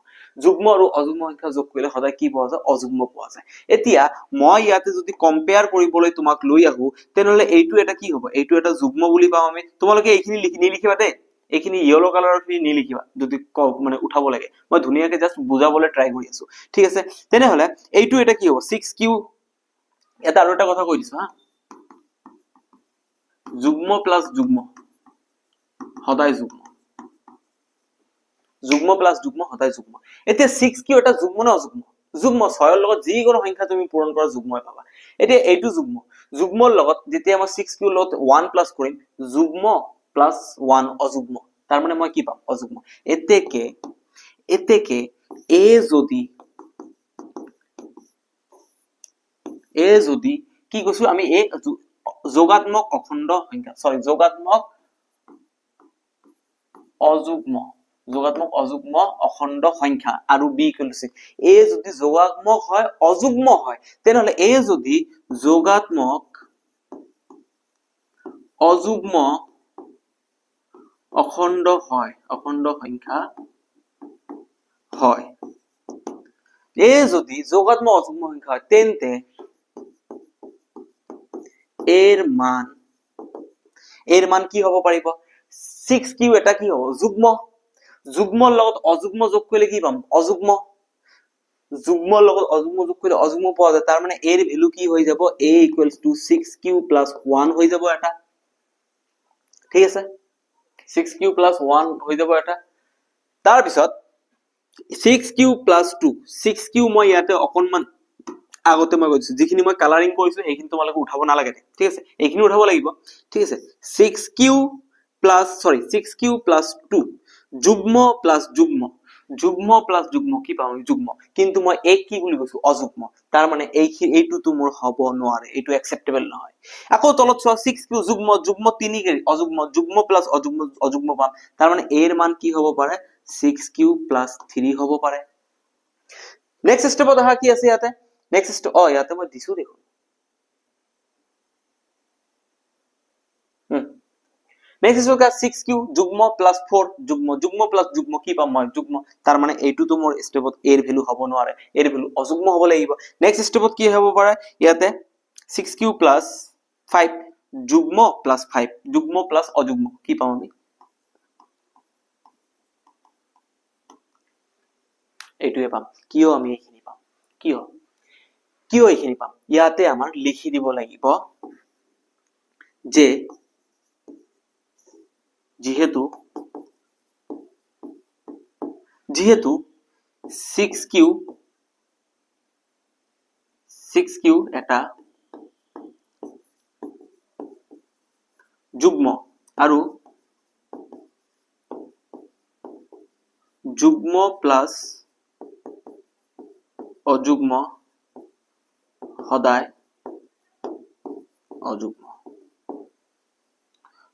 যুগ্ম আৰু অযুগ্ম সংখ্যা যোগ কৰিলে সদায় কি পোৱা যায় অযুগ্ম পোৱা যায় এতিয়া মই ইয়াতে যদি কম্পেয়াৰ কৰিবলৈ তোমাক লৈ আহো তেনেহলে এইটো এটা কি হ'ব এইটো এটা যুগ্ম বুলি পাম আমি তোমালোকে এইখিনি লিখিবা দে এইখিনি ইয়েলো কালাৰৰ খিনি নিলিখিবা যদি মানে উঠাব লাগে মই ধুনীয়াকৈ জাস্ট বুজাবলৈ ট্ৰাই কৰি আছো ঠিক আছে তেনেহলে এইটো এটা কি হ'ব 6q এটা আৰু এটা কথা কৈ দিছো হা যুগ্ম প্লাস যুগ্ম সদায় যুগ্ম যুগ্ম প্লাস যুগ্ম সদায় যুগ্ম এতিয়া 6q এটা যুগ্ম না অযুগ্ম যুগ্ম 6 ৰ লগত যিকোনো সংখ্যা তুমি পূৰণ কৰা যুগ্মই পাবা এতিয়া এইটো যুগ্ম যুগ্মৰ লগত যেতিয়া মই 6q লগত 1 প্লাস কৰিম যুগ্ম প্লাস 1 অযুগ্ম তাৰ মানে মই কি পাম অযুগ্ম এতেকে এ যদি কি কৈছো আমি এ যোগাত্মক অখণ্ড সংখ্যা সরি যোগাত্মক অযুগ্ম অখণ্ড সংখ্যা আৰু b = 6 এ যদি যোগাত্মক হয় অযুগ্ম হয় তেনেহলে এ যদি যোগাত্মক অযুগ্ম অখণ্ড সংখ্যা হয় এ যদি যোগাত্মক অযুগ্ম সংখ্যা হয় তেন্তে এর মান কি হ'ব পাৰিব 6q এটা কি হ'ব যুগ্ম যুগ্মৰ লগত অযুগ্ম যোগ কৰিলে কি পাম অযুগ্ম যুগ্মৰ লগত অযুগ্ম যোগ কৰিলে অযুগ্ম পোৱা যায় তাৰ মানে এৰ ভ্যালু কি হৈ যাব a = 6q + 1 হৈ যাব এটা ঠিক আছে 6q + 1 হৈ যাব এটা তাৰ পিছত 6q + 2 6q মই ইয়াতে অকনমান আগতে মই কৈছো যিখিনি মই কালাৰিং কৰিছো এইখিনি তোমালোকে উঠাব নালাগে ঠিক আছে এইখিনি উঠাব লাগিব ঠিক আছে 6q + 2 যুগ্ম প্লাস যুগ্ম কি পাম যুগ্ম কিন্তু মই এক কি বুলি কৈছো অযুগ্ম তাৰ মানে এইটো তো মোৰ হ'ব নোৱাৰে এইটো একসেপ্টেবল নহয় আকৌ তলত চোৱা 6q যুগ্ম 3 কে যুগ্ম প্লাস অযুগ্ম পাম তাৰ মানে এৰ মান কি হ'ব পাৰে 6q + 3 হ'ব পাৰে নেক্সট স্টেপত আহা কি আছে ইয়াতে নেক্সট ইয়াতে মই দিছো দেখোন নেক্সট স্টেপ 6q যুগ্ম প্লাস 4 যুগ্ম প্লাস যুগ্ম কি পাম মই যুগ্ম তাৰ মানে এইটো তো মোৰ স্টেপত এৰ ভ্যালু হ'ব নোৱাৰে এৰ ভ্যালু অযুগ্ম হ'ব লাগিব নেক্সট স্টেপত কি হ'ব পাৰে ইয়াতে 6q + 5 যুগ্ম প্লাস 5 যুগ্ম প্লাস অযুগ্ম কি পাম আমি এইটোৱে পাম কিয় আমি এইখিনি পাম কিয় এইখিনি পাম ইয়াতে আমাৰ লিখি দিব লাগিব যে যেহেতু 6q এটা যুগ্ম আৰু যুগ্ম প্লাস অযুগ্ম সদায় অযুগ্ম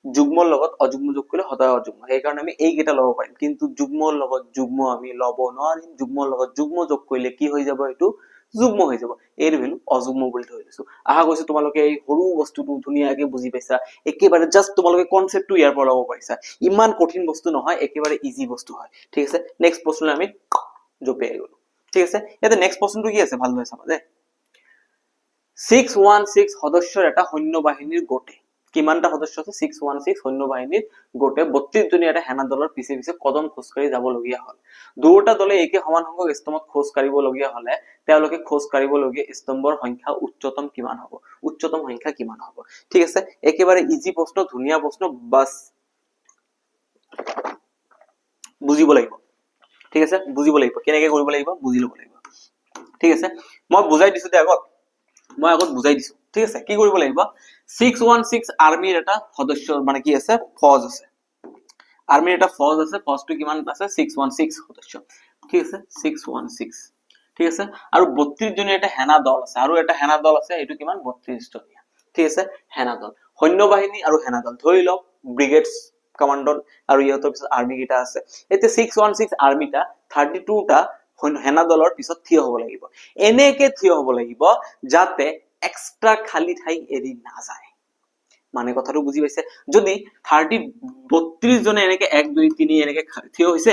যুগ্মৰ লগত অযুগ্ম যোগ কৰিলে সদায় অযুগ্ম সেই কাৰণে আমি এই কেইটা লব পাৰিম কিন্তু যুগ্মৰ লগত যুগ্ম আমি লব নোৱাৰিম যুগ্মৰ লগত যুগ্ম যোগ কৰিলে কি হৈ যাব এটো যুগ্ম হৈ যাব এৰ ভ্যালু অযুগ্ম বুলি ধৰি লৈছো আহা কৈছো তোমালোকে এই সৰু বস্তুটো ধুনিয়াকে বুজি পাইছা একেবাৰে জাস্ট তোমালোকে কনসেপ্টটো ইয়াৰ পৰা লব পাৰিছা ইমান কঠিন বস্তু নহয় একেবাৰে ইজি বস্তু হয় ঠিক আছে নেক্সট প্ৰশ্নলৈ আমি জপিয়াই গলো ঠিক আছে ইয়াতে নেক্সট প্ৰশ্নটো কি আছে ভালদৰে চাবা দে 616 সদস্যৰ এটা সৈন্য বাহিনীৰ গোটে কিমানটা সদস্য আছে 616 সৈন্য বাহিনীৰ গোটে 32 জনীয়া এটা সেনা দলৰ পিছে পিছে কদম খোজকাঢ়ি যাব লগিয়া হল দুটা দলে একে সমান সংখ্যক স্তম্ভত খোজ কাঢ়িব লগিয়া হলে তেওঁলোকে খোজ কাঢ়িব লগিয়া স্তম্ভৰ সংখ্যা উচ্চতম কিমান হ'ব উচ্চতম সংখ্যা কিমান হ'ব ঠিক আছে একেবাৰে ইজি প্ৰশ্ন ধুনিয়া প্ৰশ্ন বাস বুজিব লাগিব ঠিক আছে বুজিব লাগিব কেনেকৈ কৰিব লাগিব বুজি ল'ব লাগিব ঠিক আছে মই বুজাই দিছো তে আগত মই আগত বুজাই দিছো ঠিক আছে কি কৰিব লাগিব 616 আৰ্মিৰ এটা সদস্য মানে কি আছে ফৌজ আছে আৰ্মিৰ এটা ফৌজ আছে ফৌজটো কিমান আছে 616 সদস্য ঠিক আছে 616 ঠিক আছে আৰু 32 জনীয়া এটা সেনা দল আছে আৰু এটা সেনা দল আছে এটো কিমান 32 জনীয়া ঠিক আছে সেনা দল সৈন্য বাহিনী আৰু সেনা দল ধৰি লওক ব্ৰিগেডছ কমান্ডৰ আৰু ইহঁতৰ পিছত আৰ্মি কিটা আছে এতে 616 আৰ্মিটা 32 টা সেনা দলৰ পিছত থিয় হ'ব লাগিব এনেকে থিয় হ'ব লাগিব যাতে এক্সট্ৰা খালি ঠাই এৰি না যায় মানে কথাটো বুজি পাইছে যদি 32 জনে এনেকে 1 2 3 এনেকে থিয় হৈছে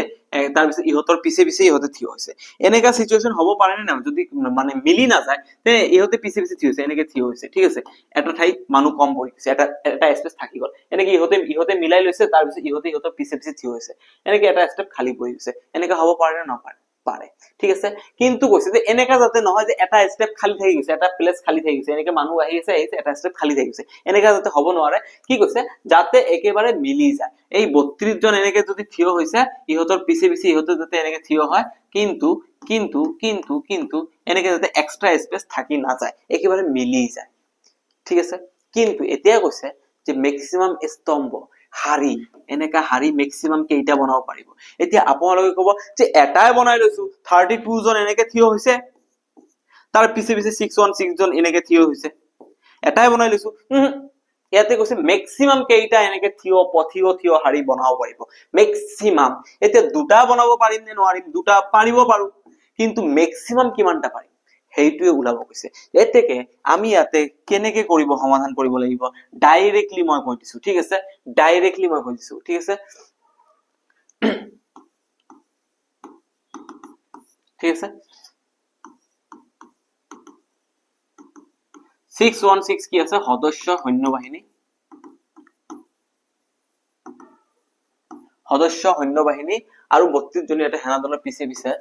তাৰ পিছত ইহতৰ পিছে পিছে ইহতে থিয় হৈছে এনেকা সিচুৱেশন হ'ব পাৰে না যদি মানে মিলি না যায় তে ইহতে পিছে পিছে থিয় হৈছে এনেকে থিয় হৈছে ঠিক আছে এটা ঠাই মানুহ কম পৰি গৈছে এটা স্পেস থাকি গল এনেকে ইহতে মিলাই লৈছে তাৰ পিছত ইহতৰ পিছে পিছে থিয় হৈছে এনেকে এটা স্টেপ খালি পৰি গৈছে এনেকা হ'ব পাৰে না নপাৰে পাৰে ঠিক আছে কিন্তু কৈছে যে এনেকা যাতে নহয় যে এটা স্টেপ খালি থাকি গৈছে এটা প্লেস খালি থাকি গৈছে এনেকে মানুহ আহি আছে এটা স্টেপ খালি থাকি গৈছে এনেকা যাতে হ'ব নোৱাৰে কি কৈছে যাতে একেবাৰে মিলি যায় এই 32 জন এনেকে যদি থিয় হৈছে ইহতৰ পিছে পিছে ইহতে যাতে এনেকে থিয় হয় কিন্তু কিন্তু কিন্তু কিন্তু এনেকে যাতে এক্সট্ৰা স্পেস থাকি না যায় একেবাৰে মিলি যায় ঠিক আছে কিন্তু এতিয়া কৈছে যে ম্যাক্সিমাম স্তম্ভ হাৰি এনেকা হাৰি ম্যাক্সিমাম কেইটা বনাব পাৰিব এতিয়া আপোনালোকে ক'ব যে এটাই বনাই লৈছো 32 জন এনেকে থিয় হৈছে তাৰ পিছে পিছে 616 জন এনেকে থিয় হৈছে এটাই বনাই লৈছো ইয়াতে কৈছে ম্যাক্সিমাম কেইটা এনেকে থিয় হাৰি বনাব পাৰিব ম্যাক্সিমাম এতিয়া দুটা বনাব পাৰিম নে নোৱাৰিম দুটা পাৰিব পাৰো কিন্তু ম্যাক্সিমাম কিমানটা পাৰিম হেইটোৱে উলাব কৈছে এতেকে আমি ইয়াতে কেনেকে কৰিব সমাধান কৰিব লাগিব ডাইৰেক্টলি মই কৈ দিছো ঠিক আছে ডাইৰেক্টলি মই কৈ দিছো ঠিক আছে ঠিক আছে 616 কি আছে সদস্য সৈন্যবাহিনী আৰু 32 জনী এটা সেনা দলৰ পিছে পিছে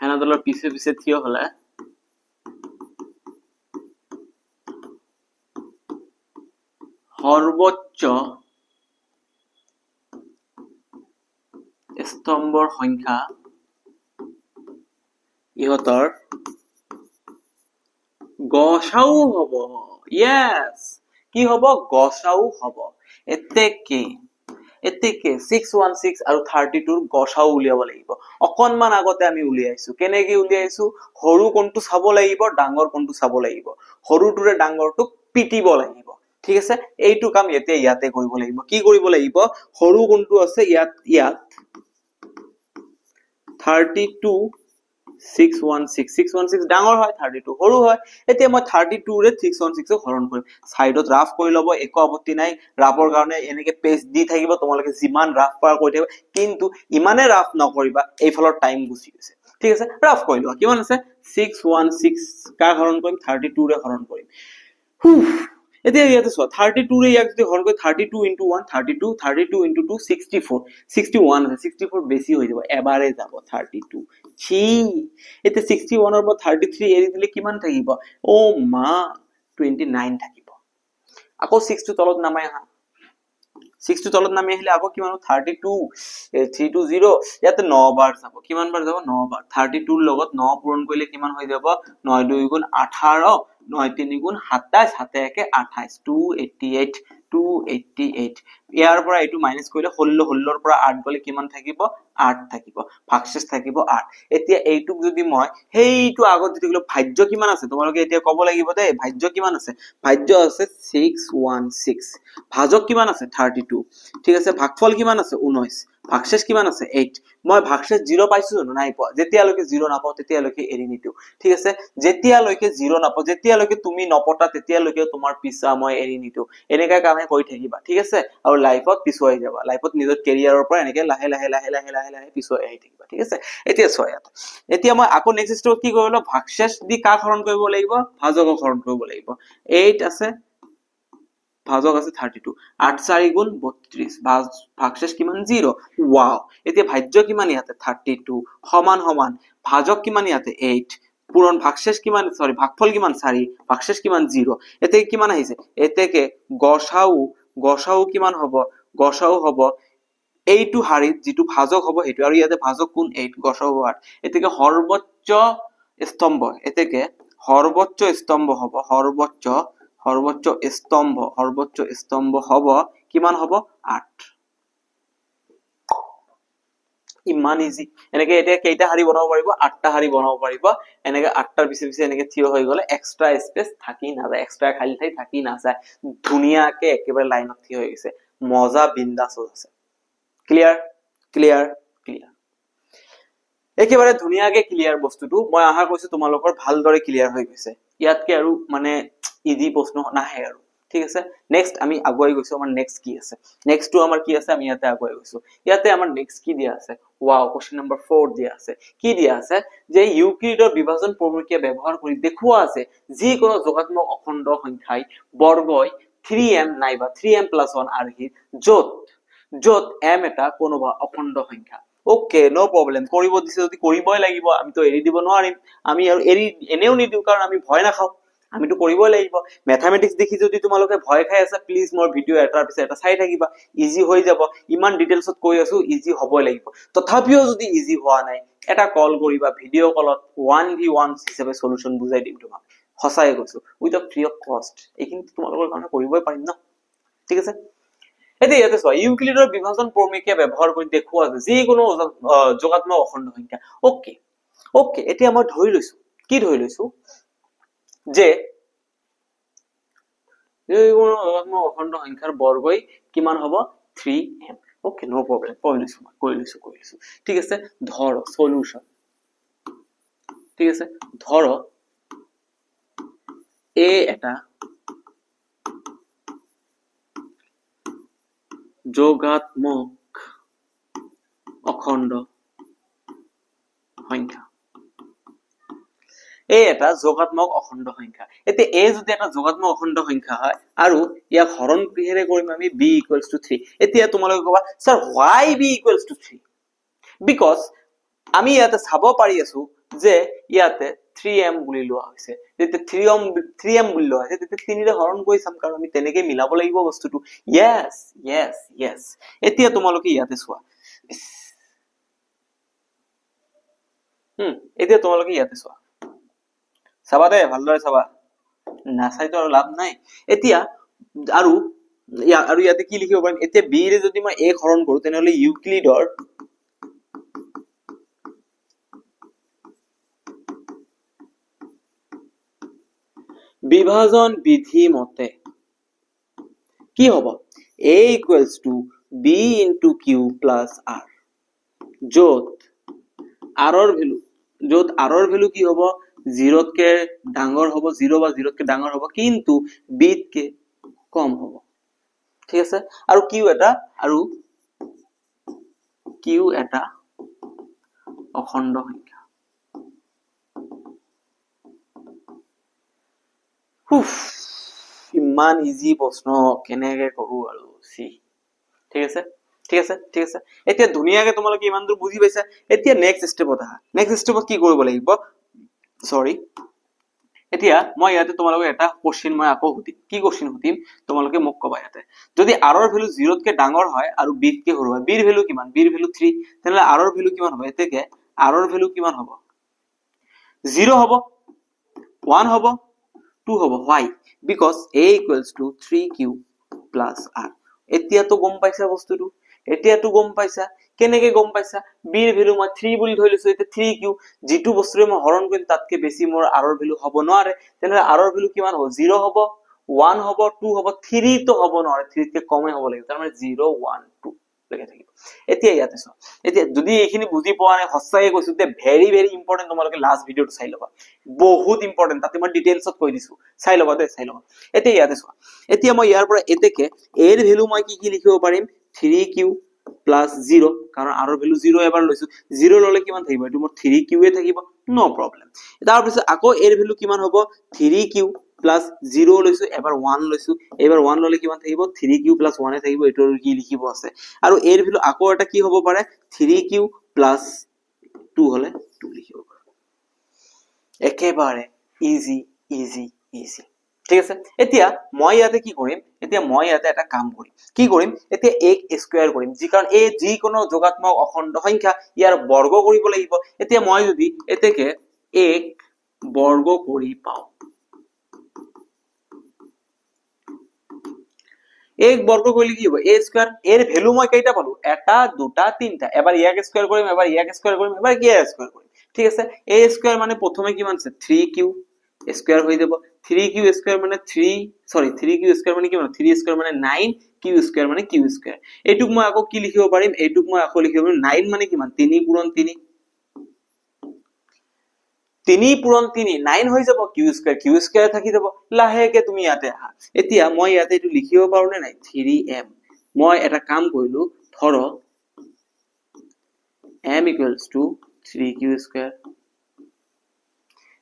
সেনা দলৰ পিছে পিছে থিয় হলে সৰ্বোচ্চ স্তম্ভৰ সংখ্যা ইহতৰ গসাউ হব yes কি হব গসাউ হব এতেকে 616 আৰু 32 ৰ গসাউ উলিয়াব লাগিব অকনমান আগতে আমি উলিয়াইছো কেনেকে উলিয়াইছো হৰু কোনটো চাব লাগিব ডাঙৰ কোনটো চাব লাগিব হৰুটোৰে ডাঙৰটোক পিটিব লাগিব ঠিক আছে এইটো কাম ইয়াতে কৰিব লাগিব কি কৰিব লাগিব হৰু কোনটো আছে ইয়াত 32 616 ডাঙৰ হয় 32 হৰু হয় এতিয়া মই 32 ৰে 616 ক হৰণ কৰিম সাইডত ৰাফ কৰি লব একো আপত্তি নাই ৰাফৰ কাৰণে এনেকে পেজ দি থাকিব তোমালোকে জিমান ৰাফ পাৰ কৰি থাকিব কিন্তু ইমানে ৰাফ নকৰিবা এই ফলৰ টাইম গুছি গৈছে ঠিক আছে ৰাফ কৰি লোৱা কিমান আছে 616 কা হৰণ কৰিম 32 ৰে হৰণ কৰিম এতিয়া ইয়াতে চোৱা 32 ৰে ইয়াক যদি হৰণ কৰি 32 * 1 32 32 * 2 64 61 আছে 64 বেছি হৈ যাব এবাৰে যাব 32 ছি এতে 61 ৰ পৰা 33 এৰি দিলে কিমান থাকিব ও মা 29 থাকিব আকৌ 6 টো তলত নামাই আহা 6 টো তলত নামি আহিলে আকৌ কিমান 32 320 ইয়াতে 9 বাৰ যাব কিমান বাৰ যাব 9 বাৰ 32 ৰ লগত 9 পূৰণ কৰিলে কিমান হৈ যাব 9 2 * 18 9 3 * 27 7 1 28 288 ইয়াৰ পৰা এটো মাইনাস কৰিলে 16 ৰ পৰা 8 গলে কিমান থাকিব 8 থাকিব ভাগশেষ থাকিব 8 এতিয়া এইটুক যদি মই হেইটো আগত যদি গলো ভাজ্য কিমান আছে তোমালোকে এতিয়া কব লাগিব দে ভাজ্য কিমান আছে ভাজ্য আছে 616 ভাজক কিমান আছে 32 ঠিক আছে ভাগফল কিমান আছে 19 ভাগশেষ কিমান আছে 8 মই ভাগশেষ 0 পাইছো জানো নাই পোৱা যেতিয়ালৈকে 0 নাপাও তেতিয়ালৈকে এৰি নিদিও ঠিক আছে যেতিয়ালৈকে 0 নাপাও যেতিয়ালৈকে তুমি নপটা তেতিয়ালৈকে তোমাৰ পিছা মই এৰি নিদিও এনেকা কামে কৰি থাকিবা ঠিক আছে আৰু লাইফত পিছুৱাই যাবা লাইফত নিজৰ কেৰিয়াৰৰ পৰা এনেকে লাহে লাহে পিছুৱাই আহি থাকিবা ঠিক আছে এতিয়া চোৱা এতিয়া মই আকৌ নেক্সট স্টেপত কি কৰিলো ভাগশেষ দি কা হৰণ কৰিব লাগিব ভাজকক হৰণ কৰিব লাগিব 8 আছে ভাজক আছে 32 8 4 গুণ 32 ভাগশেষ কিমান 0 ওয়াও এতিয়া ভাজ্য কিমান ইয়াতে 32 সমান সমান ভাজক কিমান ইয়াতে 8 পূৰণ ভাগশেষ কিমান সরি ভাগফল কিমান 4 ভাগশেষ কিমান 0 এতে কিমান আহিছে এতেকে গসাউ কিমান হ'ব গসাউ হ'ব এইটো হাৰিত যেটো ভাজক হ'ব হেতু আৰু ইয়াতে ভাজক কোন 8 গসাউ 8 এতেকে সৰ্বোচ্চ স্তম্ভ হ'ব সৰ্বোচ্চ স্তম্ভ হ'ব কিমান হ'ব 8 ইমান ইজি এনেকে এতিয়া কেইটা হাৰি বনাব পাৰিব 8টা হাৰি বনাব পাৰিব এনেকে 8টাৰ পিছে পিছে এনেকে থিয় হৈ গলে এক্সট্ৰা স্পেস থাকি না যায় এক্সট্ৰা খালি ঠাই থাকি না যায় ধুনিয়াকে একেবাৰে লাইনত থিয় হৈ গৈছে মজা বিন্দাস আছে ক্লিয়াৰ ক্লিয়াৰ একেবাৰে ধুনীয়াকে ক্লিয়াৰ বস্তুটো মই আশা কৰিছো তোমালোকৰ ভালদৰে ক্লিয়াৰ হৈ গৈছে ইয়াতকে আৰু মানে ইজি প্ৰশ্ন নাহে আৰু ঠিক আছে নেক্সট আমি আগুৱাই গৈছো আমাৰ নেক্সট কি আছে নেক্সট টু আমাৰ কি আছে আমি ইয়াতে আগুৱাই গৈছো ইয়াতে আমাৰ নেক্সট কি দিয়া আছে ওয়াও কোশ্চেন নাম্বাৰ 4 দিয়া আছে কি দিয়া আছে যে ইউক্লিডৰ বিভাজন প্ৰক্ৰিয়া ব্যৱহাৰ কৰি দেখুৱা আছে যি কোনো যোগাত্মক অখণ্ড সংখ্যাই বৰ্গই 3m নাইবা 3m+1 আৰ্হিৰ যত m এটা কোনোবা অখণ্ড সংখ্যা ওকে নো প্ৰবলেম কৰিব দিছে যদি কৰিবই লাগিব আমি তো এৰি দিব নোৱাৰিম আমি আৰু এৰি এনেও নিদিও কাৰণ আমি ভয় নাখাও আমি তো কৰিবই লাগিব ম্যাথমেটিক্স দেখি যদি তোমালোকে ভয় খাই আছে প্লিজ মোৰ ভিডিও এটাৰ পিছত এটা চাই থাকিবা ইজি হৈ যাব ইমান ডিটেইলছত কৈ আছো ইজি হ'বই লাগিব তথাপিও যদি ইজি হোৱা নাই এটা কল কৰিবা ভিডিও কলত 1v1 হিচাপে সলিউশন বুজাই দিম তোমাক হসাই কৈছো উইথ আ ফ্ৰী অফ কষ্ট এইখিনি তোমালোকৰ কাৰণে কৰিবই পাৰিম না ঠিক আছে এতিয়া ইয়াতে চোৱা ইউক্লিডৰ বিভাজন প্ৰক্ৰিয়া ব্যৱহাৰ কৰি দেখুৱা আছে যি কোনো যোগাত্মক অখণ্ড সংখ্যা ওকে এতিয়া মই ধৰি লৈছো কি ধৰি লৈছো যে এই কোনো যোগাত্মক অখণ্ড সংখ্যাৰ বৰ্গই কিমান হ'ব 3m ওকে নো প্ৰবলেম কৈ লৈছো ঠিক আছে ধৰ সলিউশন ঠিক আছে ধৰ এ এটা যোগাত্মক অখণ্ড সংখ্যা এ এটা যোগাত্মক অখণ্ড সংখ্যা এতে এ যদি এটা যোগাত্মক অখণ্ড সংখ্যা হয় আৰু ইয়াক হৰণ কিহেৰে কৰিম আমি b = 3 এতিয়া তোমালোকে কবা স্যাৰ why b = 3 বিকজ আমি ইয়াতে চাব পাৰি আছো যে ইয়াতে 3m বুলি লোৱা হৈছে যেতে 3m বুলি লোৱা হৈছে তেতে 3 ৰে হৰণ কৰি চাম কাৰণ আমি তেনেকৈ মিলাব লাগিব বস্তুটো yes এতিয়া তোমালোকে ইয়াতে চোৱা এতিয়া তোমালোকে ইয়াতে চোৱা চাবা দে ভালদৰে চাবা নাচাইতো আৰু লাভ নাই এতিয়া আৰু ইয়াতে কি লিখিব পাৰিম এতিয়া b ৰে যদি মই a হৰণ কৰো তেনেহলে ইউক্লিডৰ বিভাজন বিধি মতে কি হ'ব a = b * q + r যত r ৰ ভ্যালু কি হ'ব 0 তকে ডাঙৰ হ'ব 0 বা 0 তকে ডাঙৰ হ'ব কিন্তু b তকে কম হ'ব ঠিক আছে আৰু q এটা অখণ্ড সংখ্যা ইমান ইজি প্ৰশ্ন কেনেকৈ কৰো আৰু সি ঠিক আছে এতিয়া ধুনীয়াকৈ তোমালোকে ইমান দূৰ বুজি পাইছা এতিয়া নেক্সট স্টেপত কি কৰিব লাগিব সৰি এতিয়া মই ইয়াতে তোমালোকে এটা কোশ্চেন মই আকৌ সুধিম কি কোশ্চেন সুধিম তোমালোকে মোক কবা ইয়াতে যদি r ৰ ভ্যালু 0 তকে ডাঙৰ হয় আৰু b তকে সৰু হয় b ৰ ভ্যালু কিমান b ৰ ভ্যালু 3 তেনলে r ৰ ভ্যালু কিমান হ'ব এতেকে r ৰ ভ্যালু কিমান হ'ব 0 হ'ব 1 হ'ব 2 হ'ব why because a = 3q + r এতিয়া তো গম পাইছা বস্তুটো কেনেকৈ গম পাইছা b ৰ ভ্যালু মই 3 বুলি ধৰি লৈছো এতিয়া 3q যেটো বস্তুৰে মই হৰণ কৰিম তাতকে বেছি মোৰ r ৰ ভ্যালু হ'ব নোৱাৰে তেনলে r ৰ ভ্যালু কিমান হ'ব 0 হ'ব 1 হ'ব 2 হ'ব 3 তো হ'ব নোৱাৰে 3 তকে কমে হ'ব লাগিব তাৰ মানে 0 1 2 লৈকে থাকিব এতিয়া ইয়াতে চাও এতিয়া যদি এইখিনি বুজি পোৱা নাই হসাই কৈছো তে ভেৰি ইম্পৰ্টেন্ট তোমালোকে লাষ্ট ভিডিওটো চাই লবা বহুত ইম্পৰ্টেন্ট তাতে মই ডিটেইলছত কৈ দিছো চাই লবা এতিয়া ইয়াতে চোৱা এতিয়া মই ইয়াৰ পৰা এতেকে a ৰ ভ্যালু মই কি লিখিব পাৰিম 3q + 0 কাৰণ r ৰ ভ্যালু 0 এবাৰ লৈছো 0 ললে কিমান থাকিব এটো মোৰ 3q এ থাকিব নো প্ৰবলেম তাৰ পিছত আকৌ a ৰ ভ্যালু কিমান হ'ব 3q + 0 লৈছো এবাৰ 1 লৈছো এবাৰ 1 ললে কিমান থাকিব 3q + 1 এ থাকিব এটো কি লিখিব আছে আৰু a ৰ ভ্যালু আকৌ এটা কি হ'ব পাৰে 3q + 2 হলে 2 লিখিব পাৰে একেবাৰে ইজি ঠিক আছে এতিয়া মই ইয়াতে কি কৰিম মই ইয়াতে এটা কাম কৰিম কি কৰিম এতিয়া a স্কয়াৰ কৰিম কাৰণ a যি কোনো যোগাত্মক অখণ্ড সংখ্যা ইয়াৰ বৰ্গ কৰিব লাগিব এতিয়া মই যদি এতেকে a বৰ্গ কৰি পাও এক বৰ্গ কৰলে কি হবে a স্কয়াৰ এৰ ভ্যালু মই কেইটা পালো এটা দুটা তিনটা এবাৰ ইয়াক স্কয়াৰ কৰিম এবাৰ ইয়াক স্কয়াৰ কৰিম এবাৰ কি স্কয়াৰ কৰিম ঠিক আছে a স্কয়াৰ মানে প্ৰথমে কিমান আছে 3q স্কয়ার হৈ যাব 3q স্কয়ার মানে 3q স্কয়ার মানে কি মানে 3 স্কয়ার মানে 9 q স্কয়ার মানে q স্কয়ার এইটুক মই আকৌ কি লিখিব পাৰিম এইটুক মই আকৌ লিখিব পাৰিম 9 মানে কিমান 3 পূৰণ 3 3 পূৰণ 3 9 হৈ যাব q স্কয়াৰ থাকি যাব লাহেকে তুমি ইয়াতে আহা এতিয়া মই ইয়াতে এটো লিখিব পাৰো নে নাই 3m মই এটা কাম কৰিলো ধৰ m equals to 3q square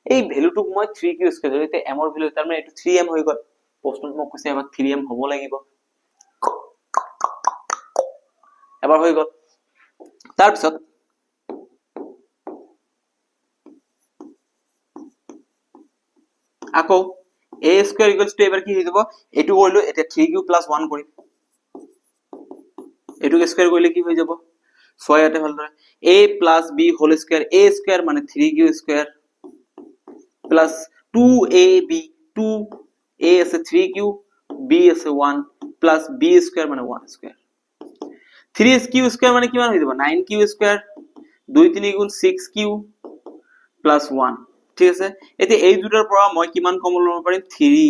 এই ভ্যালুটুক মই 3q স্কয়াৰ ধৰিতে m ৰ ভ্যালু তাৰ মানে এটো 3m হৈ গল প্ৰশ্নত মোক কৈছে এবাৰ 3m হ'ব লাগিব এবাৰ হৈ গল তাৰ পিছত আকৌ a square equals to এবাৰ কি হৈ যাব এটো কৰিলো এটা 3q + 1 কৰিম এটো স্কয়াৰ কৰিলে কি হৈ যাব 6 ইয়াতে ভাল ধৰে a + b whole square a square মানে 3q square plus 2ab 2a আছে 3q b আছে 1 plus b square মানে 1 square 3q square মানে কিমান হৈ যাব 9q square 2 3 গুণ 6q plus 1 ঠিক আছে এতিয়া এই দুটাৰ পৰা মই কিমান কমন লব পাৰিম 3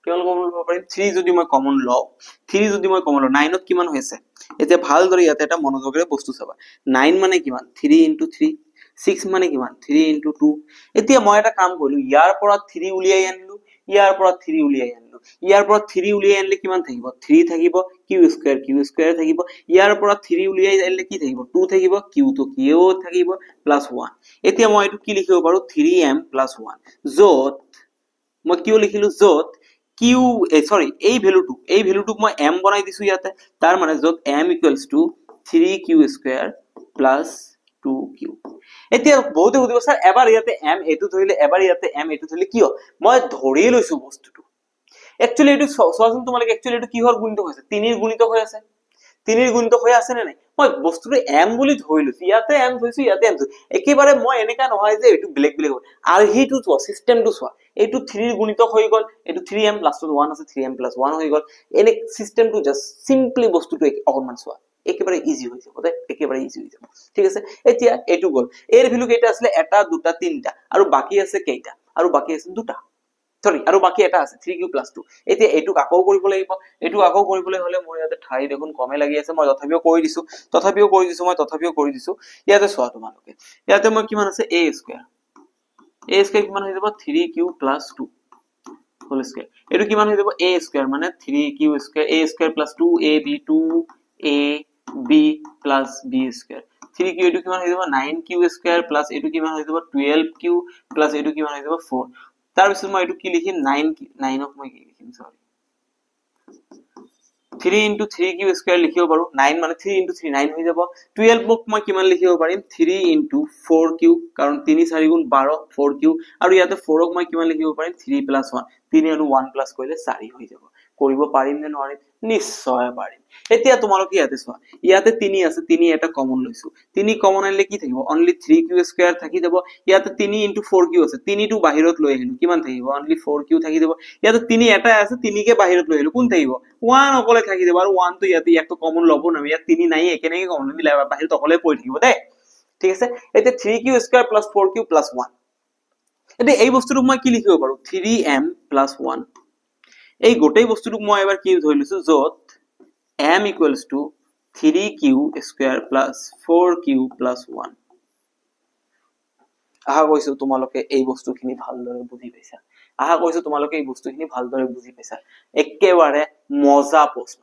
কেৱল কমন লব পাৰিম 3 যদি মই কমন লও 3 যদি মই কমন লও 9 ত কিমান হৈছে এতিয়া ভাল দৰে ইয়াতে এটা মনোযোগৰে বস্তু চাবা 9 মানে কিমান 3 * 3 6 মানে কিমান 3 * 2 এতিয়া মই এটা কাম কৰিলো ইয়াৰ পৰা 3 উলিয়াই আনিলো ইয়াৰ পৰা 3 উলিয়াই আনিলো ইয়াৰ পৰা 3 উলিয়াই আনিলে কিমান থাকিব 3 থাকিব q স্কয়াৰ থাকিব ইয়াৰ পৰা 3 উলিয়াই আনিলে কি থাকিব 2 থাকিব q তো q থাকিব + 1 এতিয়া মই এটো কি লিখিব পাৰো 3m + 1 যত মই কিউ লিখিলো যত q এই ভ্যালুটুক মই m বনাই দিছো ইয়াতে তাৰ মানে যত m = 3q স্কয়াৰ + 2q এতিয়া বহুতে সুধিব স্যাৰ এবাৰ ইয়াতে m এটো ধৰিলে এবাৰ ইয়াতে m এটো ধৰিলে কিয় মই ধৰি লৈছো বস্তুটো একচুয়ালি এটো সোৱাচোন তোমালোকে একচুয়ালি এটো কিহৰ গুণিত হৈছে 3 ৰ গুণিত হৈ আছে 3 ৰ গুণিত হৈ আছে নে নাই মই বস্তুটো m বুলি ধৰি লৈছো ইয়াতে m ধৰিছো ইয়াতে m একেবাৰে মই এনেকা নহয় যে এটো বেলেগ বেলেগ আৰু হেতু চোৱা সিস্টেমটো চোৱা এটো 3 ৰ গুণিত হৈ গল এটো 3m + 1 আছে 3m + 1 হৈ গল এনে সিস্টেমটো জাস্ট সিম্পলি বস্তুটো অকমান চোৱা একেবাৰে ইজি হৈ যাব একেবাৰে ইজি হৈ যাব ঠিক আছে এতিয়া এটো গল এৰ ভ্যালু কেইটা আসলে এটা দুটা তিনটা আৰু বাকি আছে কেইটা আৰু বাকি আছে দুটা সৰি আৰু বাকি এটা আছে 3q + 2 এতিয়া এটুক আকৌ কৰিব লাগিব এটুক আকৌ কৰিবলৈ হলে মই ইয়াতে ঠাই দেখোন কমে লাগি আছে মই তথাপিও কৰি দিছো ইয়াতে চোৱা তোমালোকে ইয়াতে মই কিমান আছে a স্কয়াৰ কিমান হৈ যাব 3q + 2 হোল স্কয়াৰ এটো কিমান হৈ যাব a স্কয়াৰ মানে 3q square a square + 2ab 2ab + b square 3q এটো কিমান হৈ যাব 9q স্কয়াৰ + এটো কিমান হৈ যাব 12q + এটো কিমান হৈ যাব 4 তাৰ পিছত মই এটো কি লিখিম 9 ক মই কি লিখিম সরি 3 * 3q স্কয়াৰ লিখিব পাৰো 9 মানে 3 * 3 9 হৈ যাব 12 ক মই কিমান লিখিব পাৰিম 3 * 4q কাৰণ 3 4 গুণ 12 4q আৰু ইয়াতে 4 ক মই কিমান লিখিব পাৰিম 3 + 1 3 আৰু 1 প্লাস কৰিলে 4 হৈ যাব কৰিব পাৰিম নে নোৱাৰিম নিশ্চয় পাৰিম এতিয়া তোমালোকে ইয়াতে চোৱা ইয়াতে 3 আছে 3 এটা কমন লৈছো 3 কমন আনিলে কি থাকিব অনলি 3q স্কয়াৰ থাকি যাব ইয়াতে 3 * 4q আছে 3 টো বাহিৰত লৈ আহিলো কিমান থাকিব অনলি 4q থাকি যাব ইয়াতে 3 এটা আছে 3 কে বাহিৰত লৈ আহিলো কোন থাকিব 1 অকলে থাকি যাব আৰু 1 টো ইয়াতে একটো কমন লব না ইয়াত 3 নাই একেনেকে কমন মিলাই বাহিৰত অকলে পৰি থাকিব দে ঠিক আছে এতিয়া 3q স্কয়াৰ + 4q + 1 এতিয়া এই বস্তুটো মই কি লিখিব পাৰো 3m + 1 এই গোটেই বস্তুটো মই এবাৰ কি ধৰি লৈছো যত m = 3q স্কয়াৰ + 4q + 1 আহা কৈছো তোমালোকে এই বস্তুখিনি ভালদৰে বুজি পাইছা একেবাৰে মজা প্ৰশ্ন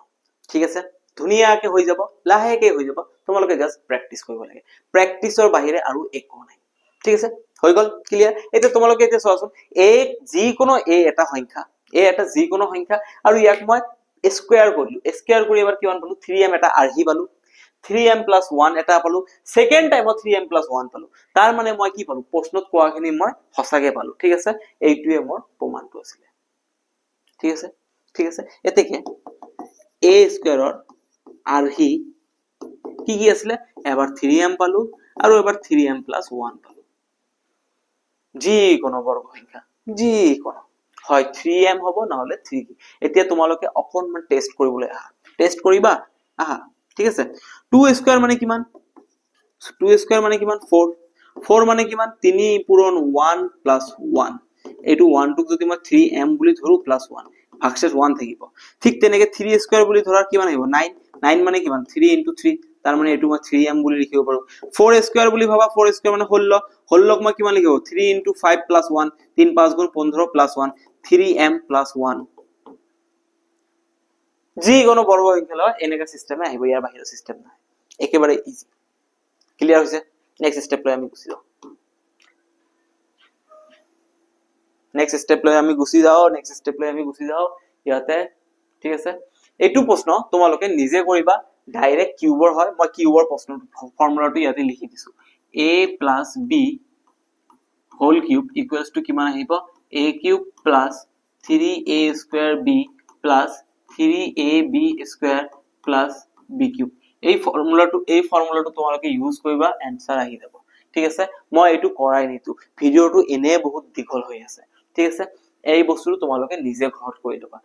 ঠিক আছে ধুনিয়াকে হৈ যাব লাহেকে হৈ যাব তোমালোকে জাস্ট প্ৰেক্টিস কৰিব লাগে প্ৰেক্টিসৰ বাহিৰে আৰু একো নাই ঠিক আছে হৈ গল ক্লিয়াৰ এটা তোমালোকে এতিয়া চোৱাচোন a যিকোনো a এটা সংখ্যা যিকোনো সংখ্যা আৰু ইয়াক মই স্কয়াৰ কৰিলো স্কয়াৰ কৰি এবাৰ কিমান পালো 3m এটা আৰহি পালো 3m + 1 এটা পালো সেকেন্ড টাইমত 3m + 1 পালো তাৰ মানে মই কি পালো প্ৰশ্নত কোৱাখিনি মই হসাকে পালো ঠিক আছে এইটোৱে মোৰ প্ৰমাণটো আছিল ঠিক আছে এতেকে a স্কয়াৰৰ আৰহি কি আছিল এবাৰ 3m পালো আৰু এবাৰ 3m + 1 পালো জি কোন বৰ্গ সংখ্যা জি কোন হয় 3m হ'ব নহলে 3q এতিয়া তোমালোকে অকনমান টেস্ট কৰিবলৈ আহা টেস্ট কৰিবা আহা ঠিক আছে 2 স্কয়াৰ মানে কিমান 4 4 মানে কিমান 3 পূৰণ 1 প্লাস 1 এইটো 1 টুক যদি মই 3m বুলি ধৰো প্লাস 1 ভাগশেষ 1 থাকিব ঠিক তেনেকে 3 স্কয়াৰ বুলি ধৰাৰ কিমান আহিব 9 9 মানে কিমান 3 * 3 তাৰ মানে এইটো মই 3m বুলি লিখিব পাৰো 4 স্কয়াৰ বুলি ভাবা 4 স্কয়াৰ মানে 16 16 ক মই কিমান লিখিব 3 * 5 + 1 3 5 গুণ 15 + 1 3m + 1 যি কোনো বর্গ সংখ্যা লয় এনেকা সিস্টেমে আহিব ইয়াৰ বাহিৰৰ সিস্টেম নাই একেবাৰে ইজি ক্লিয়াৰ হৈছে নেক্সট স্টেপ লৈ আমি গুছি যাও নেক্সট স্টেপ লৈ আমি গুছি যাও ইয়াতে ঠিক আছে এইটো প্ৰশ্ন তোমালোকে নিজে কৰিবা ডাইৰেক্ট কিউবৰ হয় মই কিউবৰ প্ৰশ্ন ফৰ্মুলাটো ইয়াতে লিখি দিছো a + b whole cube equals to কিমান আহিব a³ + 3a² b + 3ab² + b³ এই ফর্মুলাটো তোমালোকে ইউজ কৰিবা आंसर আহি যাব ঠিক আছে মই এটো কৰাই নিতু ভিডিওটো এনে বহুত দীঘল হৈ আছে ঠিক আছে এই বস্তুটো তোমালোকে নিজে ঘৰত কৰি লবা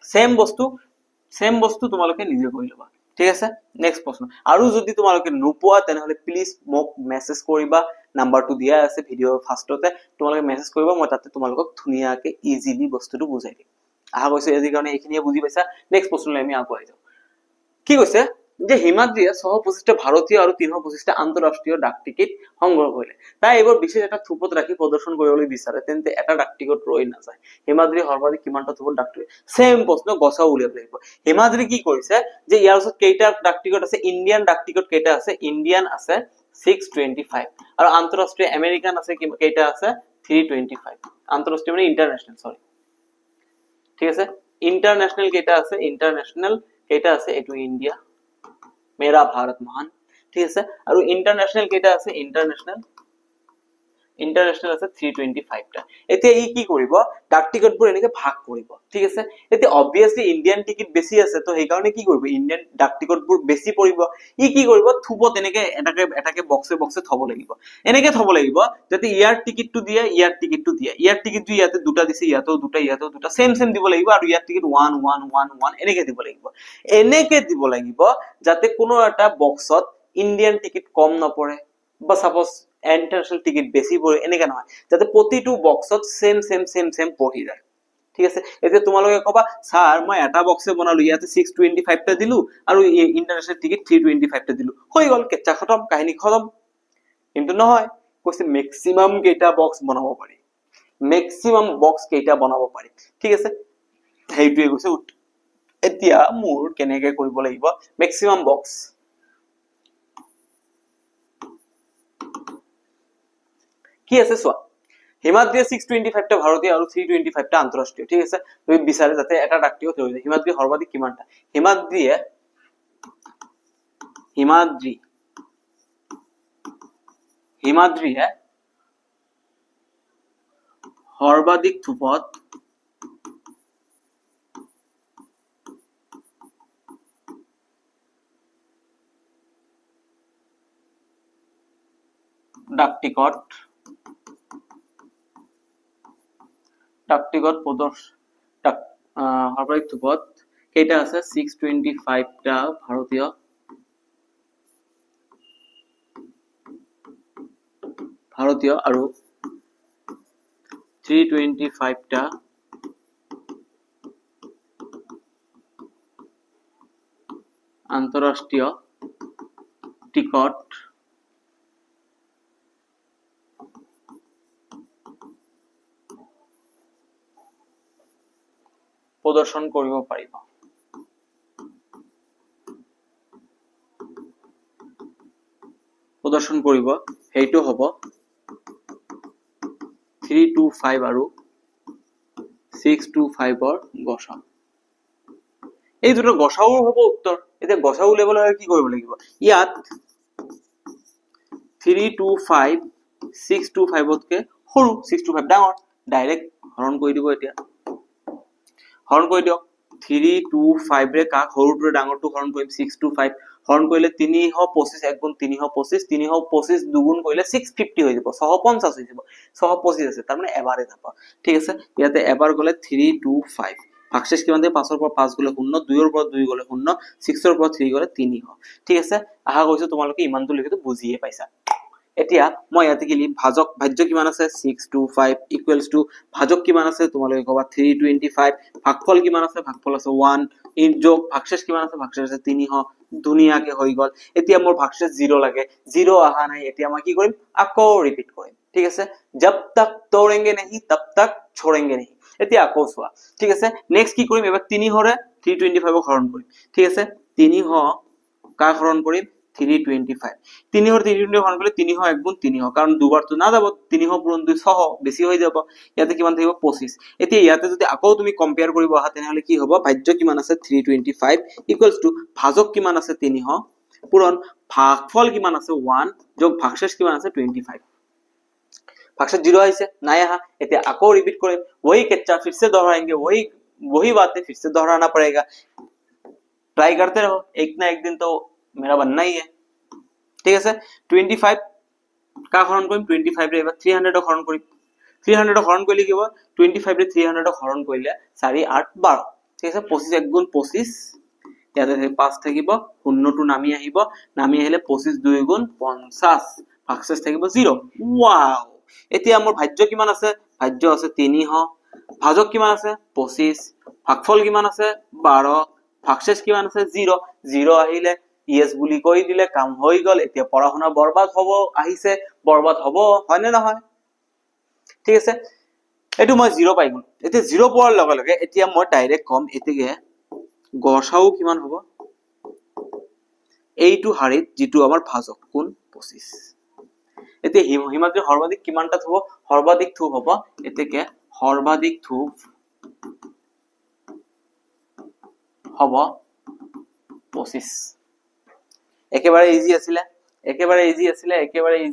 সেম বস্তু তোমালোকে নিজে কৰি লবা ঠিক আছে নেক্সট প্ৰশ্ন আৰু যদি তোমালোকে নোপোৱা তেনেহলে প্লিজ মোক মেসেজ কৰিবা নাম্বাৰটো দিয়া আছে ভিডিও ফাৰ্ষ্টতে তোমালোকে মেসেজ কৰিবা মই তাতে তোমালোকক ধুনিয়াকে ইজিলি বস্তুটো বুজাই দিম আহা কৈছে এই কাৰণে এইখিনিয়ে বুজি পাইছা নেক্সট প্ৰশ্নলৈ আমি আগুৱাই যাও কি কৈছে যে হিমাদ্ৰিয়ে 625টা ভাৰতীয় আৰ 325টা আন্তঃৰাষ্ট্ৰীয় ডাক টিকিট সংগ্ৰহ কৰিলে তাই এবাৰ বিশেষ এটা থুপত ৰাখি প্ৰদৰ্শন কৰিবলৈ বিচাৰে তেন্তে এটা ডাক টিকট ৰৈ না যায় হিমাদ্ৰি সৰ্বাধিক কিমানটা থুপত ডাক টিকট সেম প্ৰশ্ন গছাও উলিয়াব লাগিব হিমাদ্ৰি কি কৰিছে যে ইয়াৰ ওচৰত কেইটা ডাক টিকট আছে ইন্ডিয়ান ডাক টিকট কেইটা আছে ইন্ডিয়ান আছে 625 আৰু আন্তঃৰাষ্ট্ৰীয় আমেৰিকান আছে কেইটা আছে 325 আন্তঃৰাষ্ট্ৰীয় মানে ইন্টাৰন্যাশনাল সৰি ঠিক আছে ইন্টাৰন্যাশনাল কেইটা আছে ইন্টাৰন্যাশনাল কেইটা আছে এটো ইন্ডিয়া मेरा भारत महान ठीक আছে আৰু ইন্টাৰন্যাশনাল কেইটা আছে ইন্টাৰন্যাশনাল আছে 325 টা এতিয়া ই কি কৰিব ডাক টিকটবোৰ এনেকে ভাগ কৰিব ঠিক আছে এতিয়া obviously ইন্ডিয়ান টিকিট বেছি আছে তো সেই কাৰণে কি কৰিব ইন্ডিয়ান ডাক টিকটবোৰ বেছি পৰিব ই কি কৰিব থুপত এনেকে এটাকে বক্সে থব লাগিব এনেকে থব লাগিব যাতে ইয়াৰ টিকিটটো দিয়ে ইয়াৰ টিকিটটো ইয়াতে দুটা দিছে ইয়াতেও দুটা সেম দিব লাগিব আৰু ইয়াৰ টিকিট 1 1 1 1 এনেকে দিব লাগিব যাতে কোনো এটা বক্সত ইন্ডিয়ান টিকিট কম নপৰে বা সাপোজ ইন্টারন্যাশনাল টিকিট বেশি পড়ে এনেকা নহয় যাতে প্রতিটো বক্সত সেম পঢ়ি যায় ঠিক আছে এতিয়া তোমালোকে কবা স্যার মই এটা বক্সে বনালো ইয়াতে 625 টা দিলু আৰু ইন্টারন্যাশনাল টিকিট 325 টা দিলু হৈ গল কেচা খতম কাহিনী খতম কিন্তু নহয় কৈছে ম্যাক্সিমাম কেইটা বক্স বনাব পাৰি ঠিক আছে হেইটোৱে কৈছে এতিয়া মোৰ কেনেকে কৰিব লাগিব ম্যাক্সিমাম বক্স কি আছে সোয়া হিমাদ্রি 625 টা ভারতীয় আর 325 টা আন্তঃরাষ্ট্রীয় ঠিক আছে তুমি বিচারে যাতে এটা ডাক টিকট হৈ যায় হিমাদ্রি সর্বাধিক কিমানটা হিমাদ্রি সর্বাধিক থুপত ডাক টিকট সর্বাধিক থুপত কেইটা আছে 625 টা ভারতীয় আৰু 325 টা আন্তঃৰাষ্ট্ৰীয় টিকট প্ৰদৰ্শন কৰিব পাৰিব হেইটো হ'ব 325 আৰু 625 ৰ গসাউ এই দুটো গসাউৰ হ'ব উত্তৰ এতিয়া গসাউ লেভেল আৰু কি কৰিব লাগিব ইয়াত 325 625 তকে সৰু 625 ডাঙৰ ডাইৰেক্ট হৰণ কৰি দিব এতিয়া হৰণ কৰি দিও 325 ৰে কাক হৰুটোৰ ডাঙৰটো হৰণ কৰিম 625 হৰণ কৰিলে 325 এক গুণ 325 325 দুগুণ কৰিলে 650 হৈ যাব 650 হৈ যাব 625 আছে তাৰ মানে এবাৰে যাব ঠিক আছে ইয়াতে এবাৰ গলে 325 ভাগশেষ কিমান দিয়ে 5 ৰ পৰা 5 গলে 0 2 ৰ পৰা 2 গলে 0 6 ৰ পৰা 3 গলে 3 ঠিক আছে আহা কৈছো তোমালোকে ইমানটো লিখিতো বুজিয়ে পাইছা এতিয়া মই ইয়াতে কি লিখিম ভাজ্য কিমান আছে 625 ইকুৱেলছ টু ভাজক কিমান আছে তোমালোকে কবা 325 ভাগফল কিমান আছে ভাগফল আছে 1 ইন যোগ ভাগশেষ কিমান আছে ভাগশেষ আছে 300 ধুনিয়াকে হৈ গল এতিয়া মোৰ ভাগশেষ 0 লাগে 0 আহা নাই এতিয়া মই কি কৰিম আকৌ ৰিপিট কৰিম ঠিক আছে जब तक तोड़ेंगे नहीं तब तक छोड़ेंगे नहीं এতিয়া আকৌ চোৱা ঠিক আছে নেক্সট কি কৰিম এবাৰ 3 হৰে 325 হৰণ কৰিম ঠিক আছে 300 কা হৰণ কৰিম 325 3 হৰ 325 হৰণ কৰিলে 300 এক গুণ 300 কাৰণ দুবাৰ তো না যাব 300 পূৰণ 2 600 বেছি হৈ যাব ইয়াতে কিমান থাকিব 25 এতিয়া ইয়াতে যদি আকৌ তুমি কম্পেয়াৰ কৰিব আহা তেনেহলে কি হ'ব ভাজ্য কিমান আছে 325 ইকুৱেলছ টু ভাজক কিমান আছে 300 পূৰণ ভাগফল কিমান আছে 1 যোগ ভাগশেষ কিমান আছে 25 भागशेष 0 आइसे ना यहाँ इतने आको रिपीट करें वही कच्चा फिर से दोहराएंगे वही बातें फिर से दोहराना पड़ेगा ट्राई करते रहो एक ना एक दिन तो मेरा बनना ही है ठीक है 25 का हरण करें 25 रे 300 हरण करें 300 हरण करले কি হবে 25 रे 300 हरण करले 4 8 12 ঠিক আছে 25 এক গুণ 25 ইয়াতে 5 থাকিব শূন্যটো নামি আহিব নামি আহিলে 25 2 গুণ 50 ভাগশেষ থাকিব 0 ওয়াও এতিয়া মোৰ ভাজ্য কিমান আছে ভাজ্য আছে 300 ভাজক কিমান আছে 25 ভাগফল কিমান আছে 12 ভাগশেষ কিমান আছে 0 0 আহিলে ইয়েস বুলি কৈ দিলে কাম হৈ গল এতিয়া পঢ়াশুনা বৰবাদ হ'ব আহিছে বৰবাদ হ'ব হয় নে নহয় ঠিক আছে এটো মই 0 পাই গল এতিয়া 0 পোৱাৰ লগে লগে এতিয়া মই ডাইৰেক্ট কম এতিকে গসাও কিমান হ'ব এইটো হাৰিত যেটো আমাৰ ভাজক কোন 25 এতে হিমাদ্রি সর্বাধিক কিমানটা থব সর্বাধিক থুব হ'ব এতেকে সর্বাধিক থুব হ'ব 25 একেবারে ইজি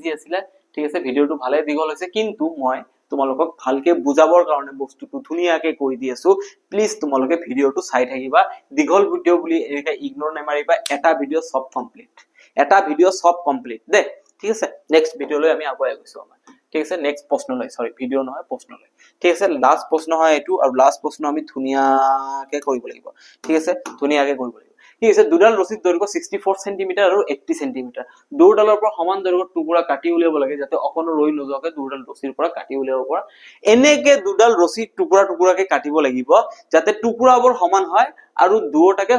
আছিল ঠিক আছে ভিডিওটো ভালে দীঘল হৈছে কিন্তু মই তোমালোকক ভালকে বুজাবৰ কাৰণে বস্তুটো ধুনিয়াকে কৈ দি আছো প্লিজ তোমালোকে ভিডিওটো চাই থাকিবা দীঘল ভিডিও বুলি একা ইগনোৰ নামাৰিবা এটা ভিডিও সব কমপ্লিট দে ঠিক আছে নেক্সট ভিডিও লৈ আমি আগুৱাই গৈছো আমাৰ ঠিক আছে নেক্সট প্ৰশ্ন লৈ সৰি ভিডিও নহয় প্ৰশ্ন লৈ ঠিক আছে লাষ্ট প্ৰশ্ন হয় এটো আৰু লাষ্ট প্ৰশ্ন আমি ধুনিয়াকে কৰিব লাগিব ঠিক আছে ধুনিয়াকে কৰিব লাগিব ঠিক আছে দুডাল ৰছীৰ দৈৰ্ঘ্য 64 সেমি আৰু 80 সেমি দুডালৰ পৰা সমান দৈৰ্ঘ্যৰ টুকুৰা কাটি উলিয়াব লাগে যাতে অকনো ৰৈ নযোৱাকে দুডাল ৰছীৰ পৰা কাটি উলিয়াব পৰা এনেকে দুডাল ৰছী টুকুৰাকে কাটিব লাগিব যাতে টুকুৰাবোৰ সমান হয় আৰু দুটাকে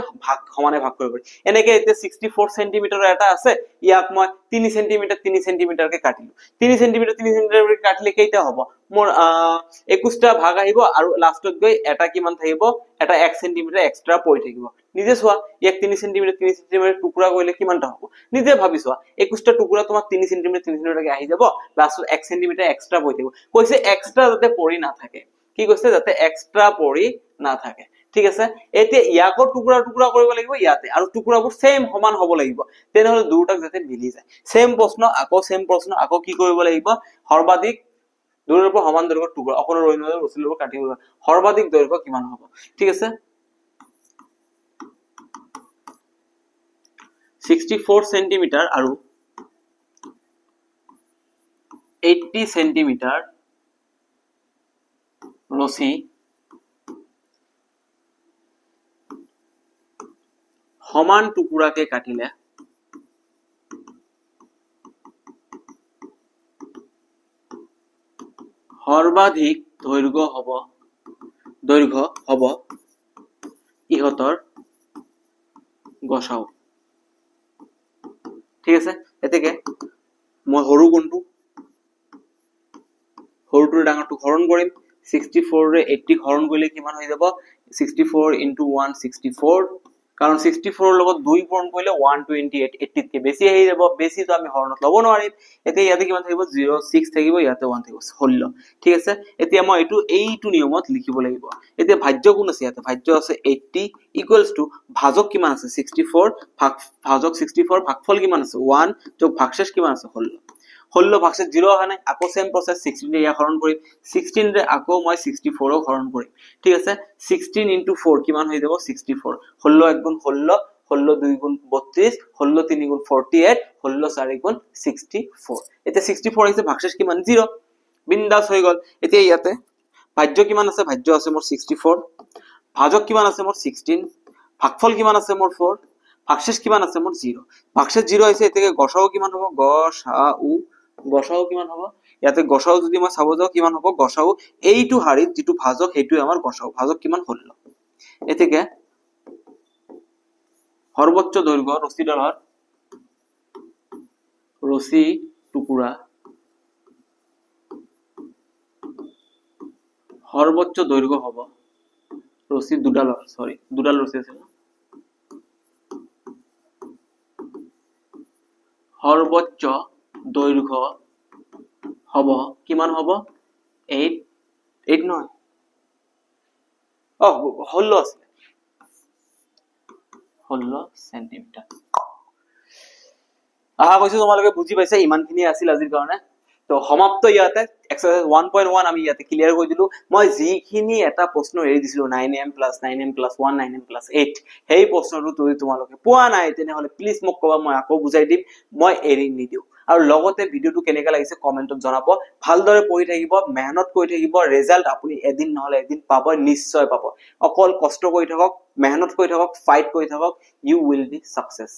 সমানে ভাগ কৰিব পাৰি এনেকে এতিয়া 64 সেমি এটা আছে ইয়াক মই 3 সেমি কে কাটিলো 3 সেমি কে কাটিলে কেইটা হ'ব মোৰ 21 টা ভাগ আহিব আৰু লাষ্টত গৈ এটা কিমান থাকিব এটা 1 সেমি এক্সট্ৰা পৰি থাকিব নিজে চোৱা ইয়াক 3 সেমি টুকুৰা কৰিলে কিমানটা হ'ব নিজে ভাবি চোৱা 21 টা টুকুৰা তোমাৰ 3 সেমি কে আহি যাব লাষ্টত 1 সেমি এক্সট্ৰা পৰি থাকিব কৈছে এক্সট্ৰা যাতে পৰি না থাকে কি কৈছে যাতে এক্সট্ৰা পৰি না থাকে ঠিক আছে এতিয়া ইয়াকো টুকুৰা কৰিব লাগিব ইয়াতে আৰু টুকুৰাবোৰ সেম সমান হ'ব লাগিব তেনেহলে দুটাক যাতে মিলি যায় সেম প্ৰশ্ন আকৌ কি কৰিব লাগিব সৰ্বাধিক দূৰৰ পৰা সমান দৈৰ্ঘ্যৰ টুকুৰা অকন ৰৈ নলৈ ৰছীলৰ কাটিব সৰ্বাধিক দৈৰ্ঘ্য কিমান হ'ব ঠিক আছে 64 সেমি আৰু 80 সেমি ৰছী সমান টুকুৰাকে কাটিলে সৰ্বাধিক দৈৰ্ঘ্য হ'ব ইহতৰ গসাও ঠিক আছে এতেকে মই হৰু কোনটো হৰুটোৰ ডাঙৰটো হৰণ কৰিম 64 ৰে 80 হৰণ কৰিলে কিমান হৈ যাব 64 * 164 কাৰণ 64 ৰ লগত 2 পূৰণ কৰিলে 128 80 কে বেছি আহি যাব বেছি তো আমি হৰণত লব নোৱাৰিম এতিয়া ইয়াতে কিমান থাকিব 06 থাকিব ইয়াতে 1 থাকিব 16 ঠিক আছে এতিয়া মই এইটো নিয়মত লিখিব লাগিব এতিয়া ভাজ্য কোন আছে ইয়াতে ভাজ্য আছে 80 ইকুৱেলছ টু ভাজক কিমান আছে 64 ভাজক 64 ভাগফল কিমান আছে 1 যোগ ভাগশেষ কিমান আছে 16 16 ভাগশেষ 0 আহা নাই আকৌ সেম প্ৰসেস 16 ৰে ইয়া হৰণ কৰিম 16 ৰে আকৌ মই 64 ক হৰণ কৰিম ঠিক আছে 16 * 4 কিমান হৈ যাব 64 16 1 গুণ 16 16 2 গুণ 32 16 3 গুণ 48 16 4 গুণ 64 এতিয়া 64 হৈছে ভাগশেষ কিমান 0 বিন্দাস হৈ গল এতিয়া ইয়াতে ভাজ্য কিমান আছে ভাজ্য আছে মোৰ 64 ভাজক কিমান আছে মোৰ 16 ভাগফল কিমান আছে মোৰ 4 ভাগশেষ কিমান আছে মোৰ 0 ভাগশেষ 0 হৈছে এতেকে গসাও কিমান হ'ব গসাউ গসাউ কিমান হ'ব ইয়াতে গসাউ যদি মই চাব যাওঁ কিমান হ'ব গসাউ এইটো হাৰিত যেটো ভাজক হেইটোই আমাৰ গসাউ ভাজক কিমান 16 এতিকে সৰ্বোচ্চ দৈৰ্ঘ্য ৰছিডালৰ ৰছি টুকুৰা সর্বোচ্চ দৈর্ঘ্য হব রশি দুডাল রশি আছে সর্বোচ্চ দৈর্ঘ্য হব কিমান হব 8 নয় 16 আছে 16 সেন্টিমিটার আশা কৰিছো তোমালোকে বুজি পাইছা ইমানখিনি আছিল আজিৰ কাৰণে তো সমাপ্ত ইয়াতে এক্সাৰসাইজ 1.1 আমি ইয়াতে ক্লিয়াৰ কৰি দিলো মই যিখিনি এটা প্ৰশ্ন এৰি দিছিলো 9m + 9m + 1 9m + 8 হেই প্ৰশ্নটো যদি তোমালোকে পোৱা নাই তেনেহলে প্লিজ মোক কবা মই আকৌ বুজাই দিম মই এৰি নিদিও আৰু লগতে ভিডিওটো কেনেকা লাগিছে কমেন্টত জনাব ভালদৰে পঢ়ি থাকিব মেহনত কৰি থাকিব ৰিজাল্ট আপুনি এদিন নহলে এদিন পাব নিশ্চয় পাব অকল কষ্ট কৰি থাকক মেহনত কৰি থাকক ফাইট কৰি থাকক ইউ উইল বি সাকসেস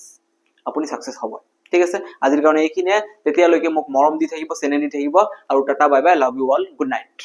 আপুনি সাকসেস হ'ব ঠিক আছে আজিৰ কাৰণে এইখিনিয়ে তেতিয়ালৈকে মোক মৰম দি থাকিব চেনেল দি থাকিব আৰু tata bye bye love you all good night